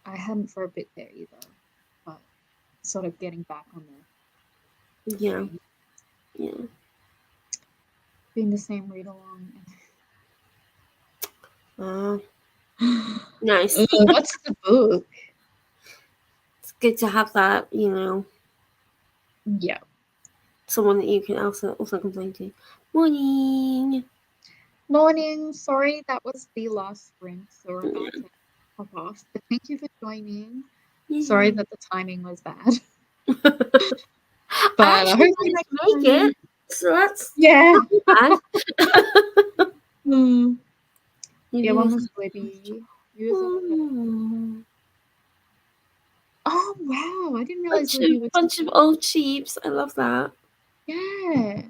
I hadn't for a bit there either, but sort of getting back on the Yeah, train. yeah. Doing the same read along. Nice. What's the book? It's good to have that, Yeah. someone that you can also complain to. Morning. Morning. Sorry, that was the last sprint, so we're about to hop off. But thank you for joining. Sorry that the timing was bad. I actually managed to make it, so that's not bad. Yeah, one was Libby. Oh wow! I didn't realize Libby was bunch of old cheaps. I love that. Yeah.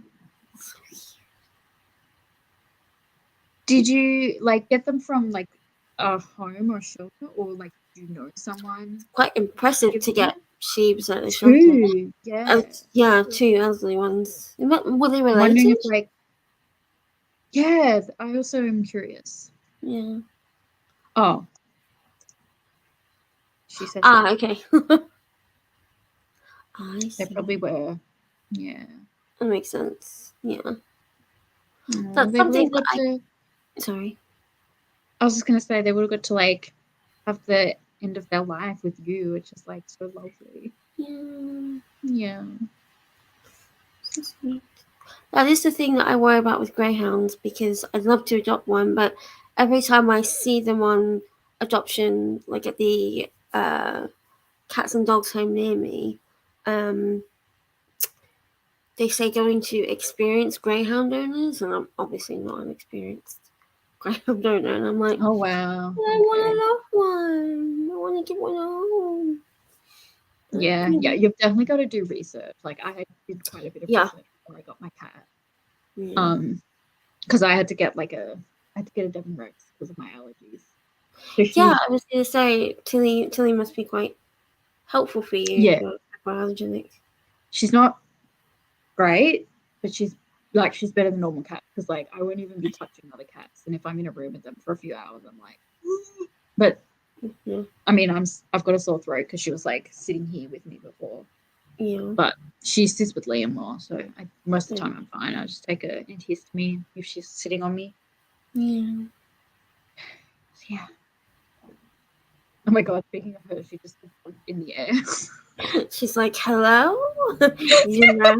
Did you get them from a home or shelter, or do you know someone? Quite impressive to get sheeps at the shelter. Two, yeah. 2 elderly ones. Were they I'm wondering related? if yeah. I also am curious. Yeah. Oh. She said. Okay. I see. They probably were. Yeah. That makes sense. Yeah. Oh, That's they something would've that got to. Sorry. I was just gonna say they would have got to have the end of their life with you, which is so lovely. Yeah. Yeah. So sweet. That is the thing that I worry about with greyhounds, because I'd love to adopt one, but every time I see them on adoption, at the cats and dogs home near me, they say going to experienced greyhound owners, and I'm obviously not an experienced greyhound owner, and I'm like, oh wow, I want to love one. I want to get one home. Yeah, you've definitely got to do research. I did quite a bit of research before I got my cat. Yeah. Because I had to get a Devon Rex because of my allergies. So I was gonna say Tilly must be quite helpful for you. Yeah, for allergenic. She's not great, but she's better than normal cats, because I won't even be touching other cats, and if I'm in a room with them for a few hours, I'm like, but I mean, I've got a sore throat because she was sitting here with me before. Yeah. But she sits with Liam more, so most of the time I'm fine. I just take an antihistamine if she's sitting on me. Yeah. Yeah. Oh my god, speaking of her, she just in the air. She's like, hello? You know?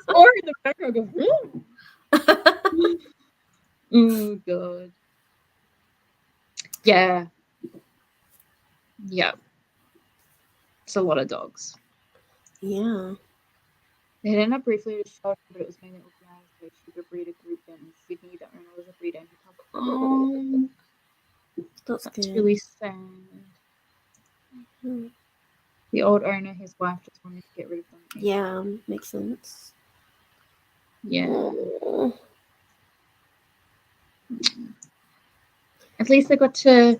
Or in the background goes, oh god. Yeah. Yeah. It's a lot of dogs. Yeah. They ended up briefly at a shelter, but it was mainly organized by a cheaper breeder group in Sydney. The owner was a breeder and That's That's good. really sad. The old owner, his wife, just wanted to get rid of them. Yeah, makes sense. Yeah. Oh. At least they got to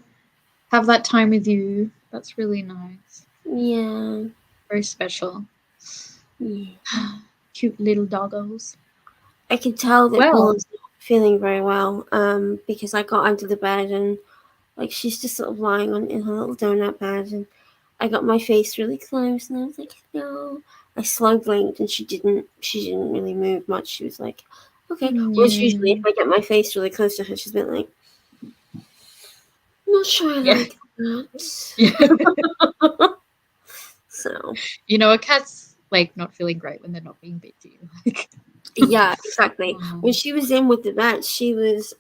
have that time with you. That's really nice. Yeah. Very special. Yeah. Cute little doggos. I could tell that Paula's not feeling very well, because I got under the bed and she's just sort of lying in her little donut bed, and I got my face really close and I was like, no. I slow blinked and she didn't really move much. She was like, okay. Whereas usually if I get my face really close to her, she's been like, not sure I like that. Yeah. So a cat's not feeling great when they're not being bitchy. Yeah, exactly. When she was in with the vet, she was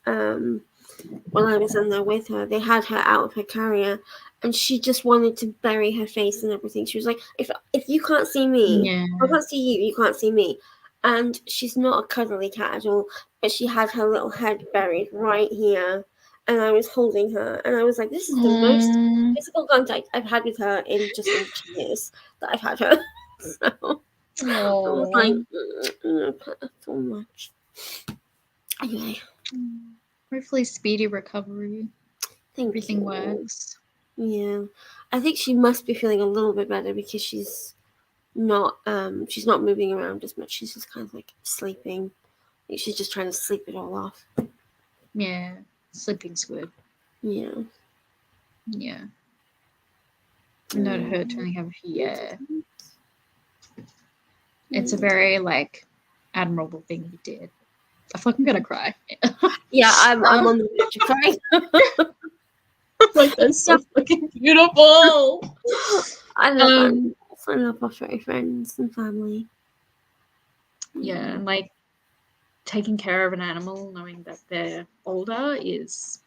when I was in there with her, they had her out of her carrier, and she just wanted to bury her face and everything. She was like, if you can't see me, Yeah. I can't see you, you can't see me. And she's not a cuddly cat at all, but she had her little head buried right here, and I was holding her, and I was like, this is the most physical contact I've had with her in 2 years that I've had her. So I was like, so much. Anyway, Hopefully speedy recovery. thank Everything you. works. Yeah, I think she must be feeling a little bit better because she's not moving around as much. She's just kind of like sleeping. I think she's just trying to sleep it all off. Yeah. Sleeping's good. Yeah. Yeah. I know it hurt to only have it's a very like admirable thing you did. I fucking gonna cry. Yeah, I'm on the verge of crying. Like that's so fucking beautiful. I love our furry friends and family. Yeah, and like taking care of an animal, knowing that they're older, is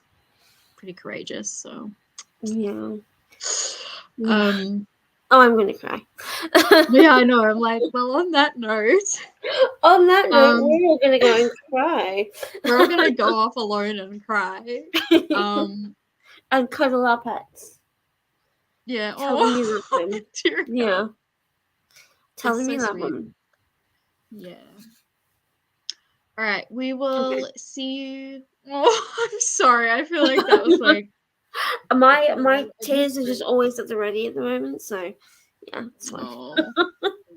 pretty courageous. So, Yeah. Oh, I'm gonna cry. Yeah, I know. I'm like, well, on that note, On that note, we're all gonna go and cry. We're all gonna go off alone and cry. And cuddle our pets. Yeah. Tell them you love them. Dear Yeah. God. Tell It's them you so love sweet. them. Yeah. All right. We will see you. Oh, I'm sorry. I feel like that was like my tears are just always at the ready at the moment, so yeah, it's fine. Oh,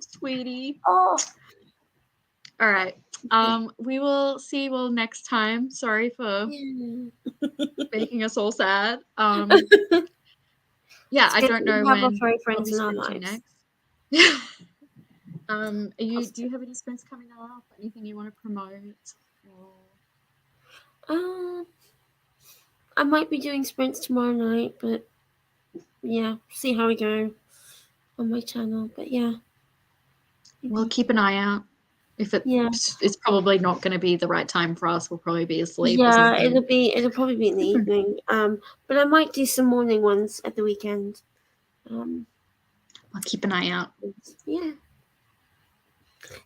sweetie. Oh. All right. We will see you all next time. Sorry for making us all sad. Yeah, I don't know when our furry I'll friends be in our sprinting lives. next. Do you have any sprints coming up? Anything you want to promote? I might be doing sprints tomorrow night, but yeah, see how we go on my channel. But yeah, We'll keep an eye out. If it's probably not going to be the right time for us, we'll probably be asleep. Yeah, it'll probably be in the evening. But I might do some morning ones at the weekend. I'll keep an eye out. Yeah.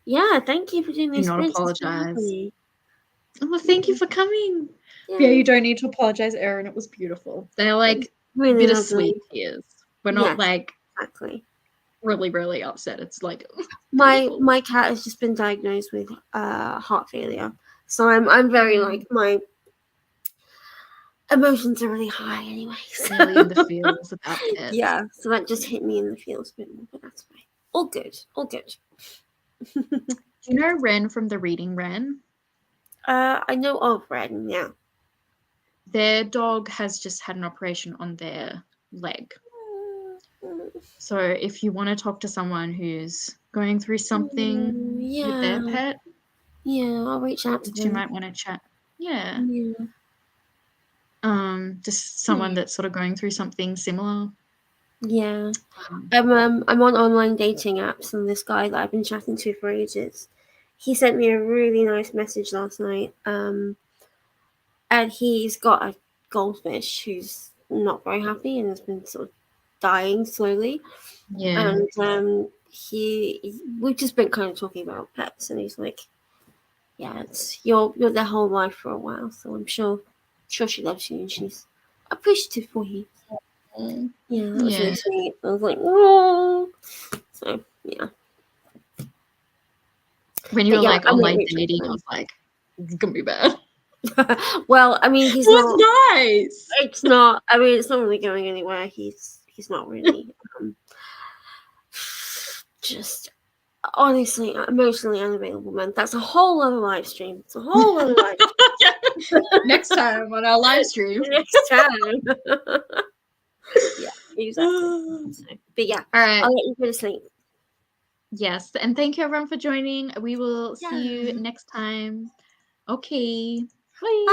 Yeah, thank you for doing these. Do not sprints. apologize. Well, thank you for coming. Yeah, you don't need to apologize, Erin. It was beautiful. They're like really bittersweet tears. We're not like exactly really, really upset. It's like my cat has just been diagnosed with heart failure, so I'm very like my emotions are really high anyway. So. Really in the feels about it. Yeah, so that just hit me in the feels a bit more, but that's fine. All good. Do you know Ren from the Reading Ren? I know of Ren, yeah. Their dog has just had an operation on their leg. So if you want to talk to someone who's going through something with their pet, I'll reach out to them. You might want to chat. Yeah. Just someone that's sort of going through something similar. Yeah. I'm on online dating apps, and this guy that I've been chatting to for ages, he sent me a really nice message last night. And he's got a goldfish who's not very happy and has been sort of dying slowly. Yeah. And we've just been kind of talking about pets, and he's like, yeah, it's you're their whole life for a while, so I'm sure she loves you and she's appreciative for you. Yeah, that was really sweet. I was like, oh. So yeah. When you were like online dating, I was like, it's gonna be bad. Well, I mean, he's not nice. It's not. I mean, it's not really going anywhere. He's not really. Just honestly, emotionally unavailable, man. That's a whole other live stream. It's a whole other live stream. Next time on our live stream. Next time. Yeah, exactly. So, but yeah, all right. I'll let you go to sleep. Yes, and thank you everyone for joining. We will see you next time. Okay. Bye.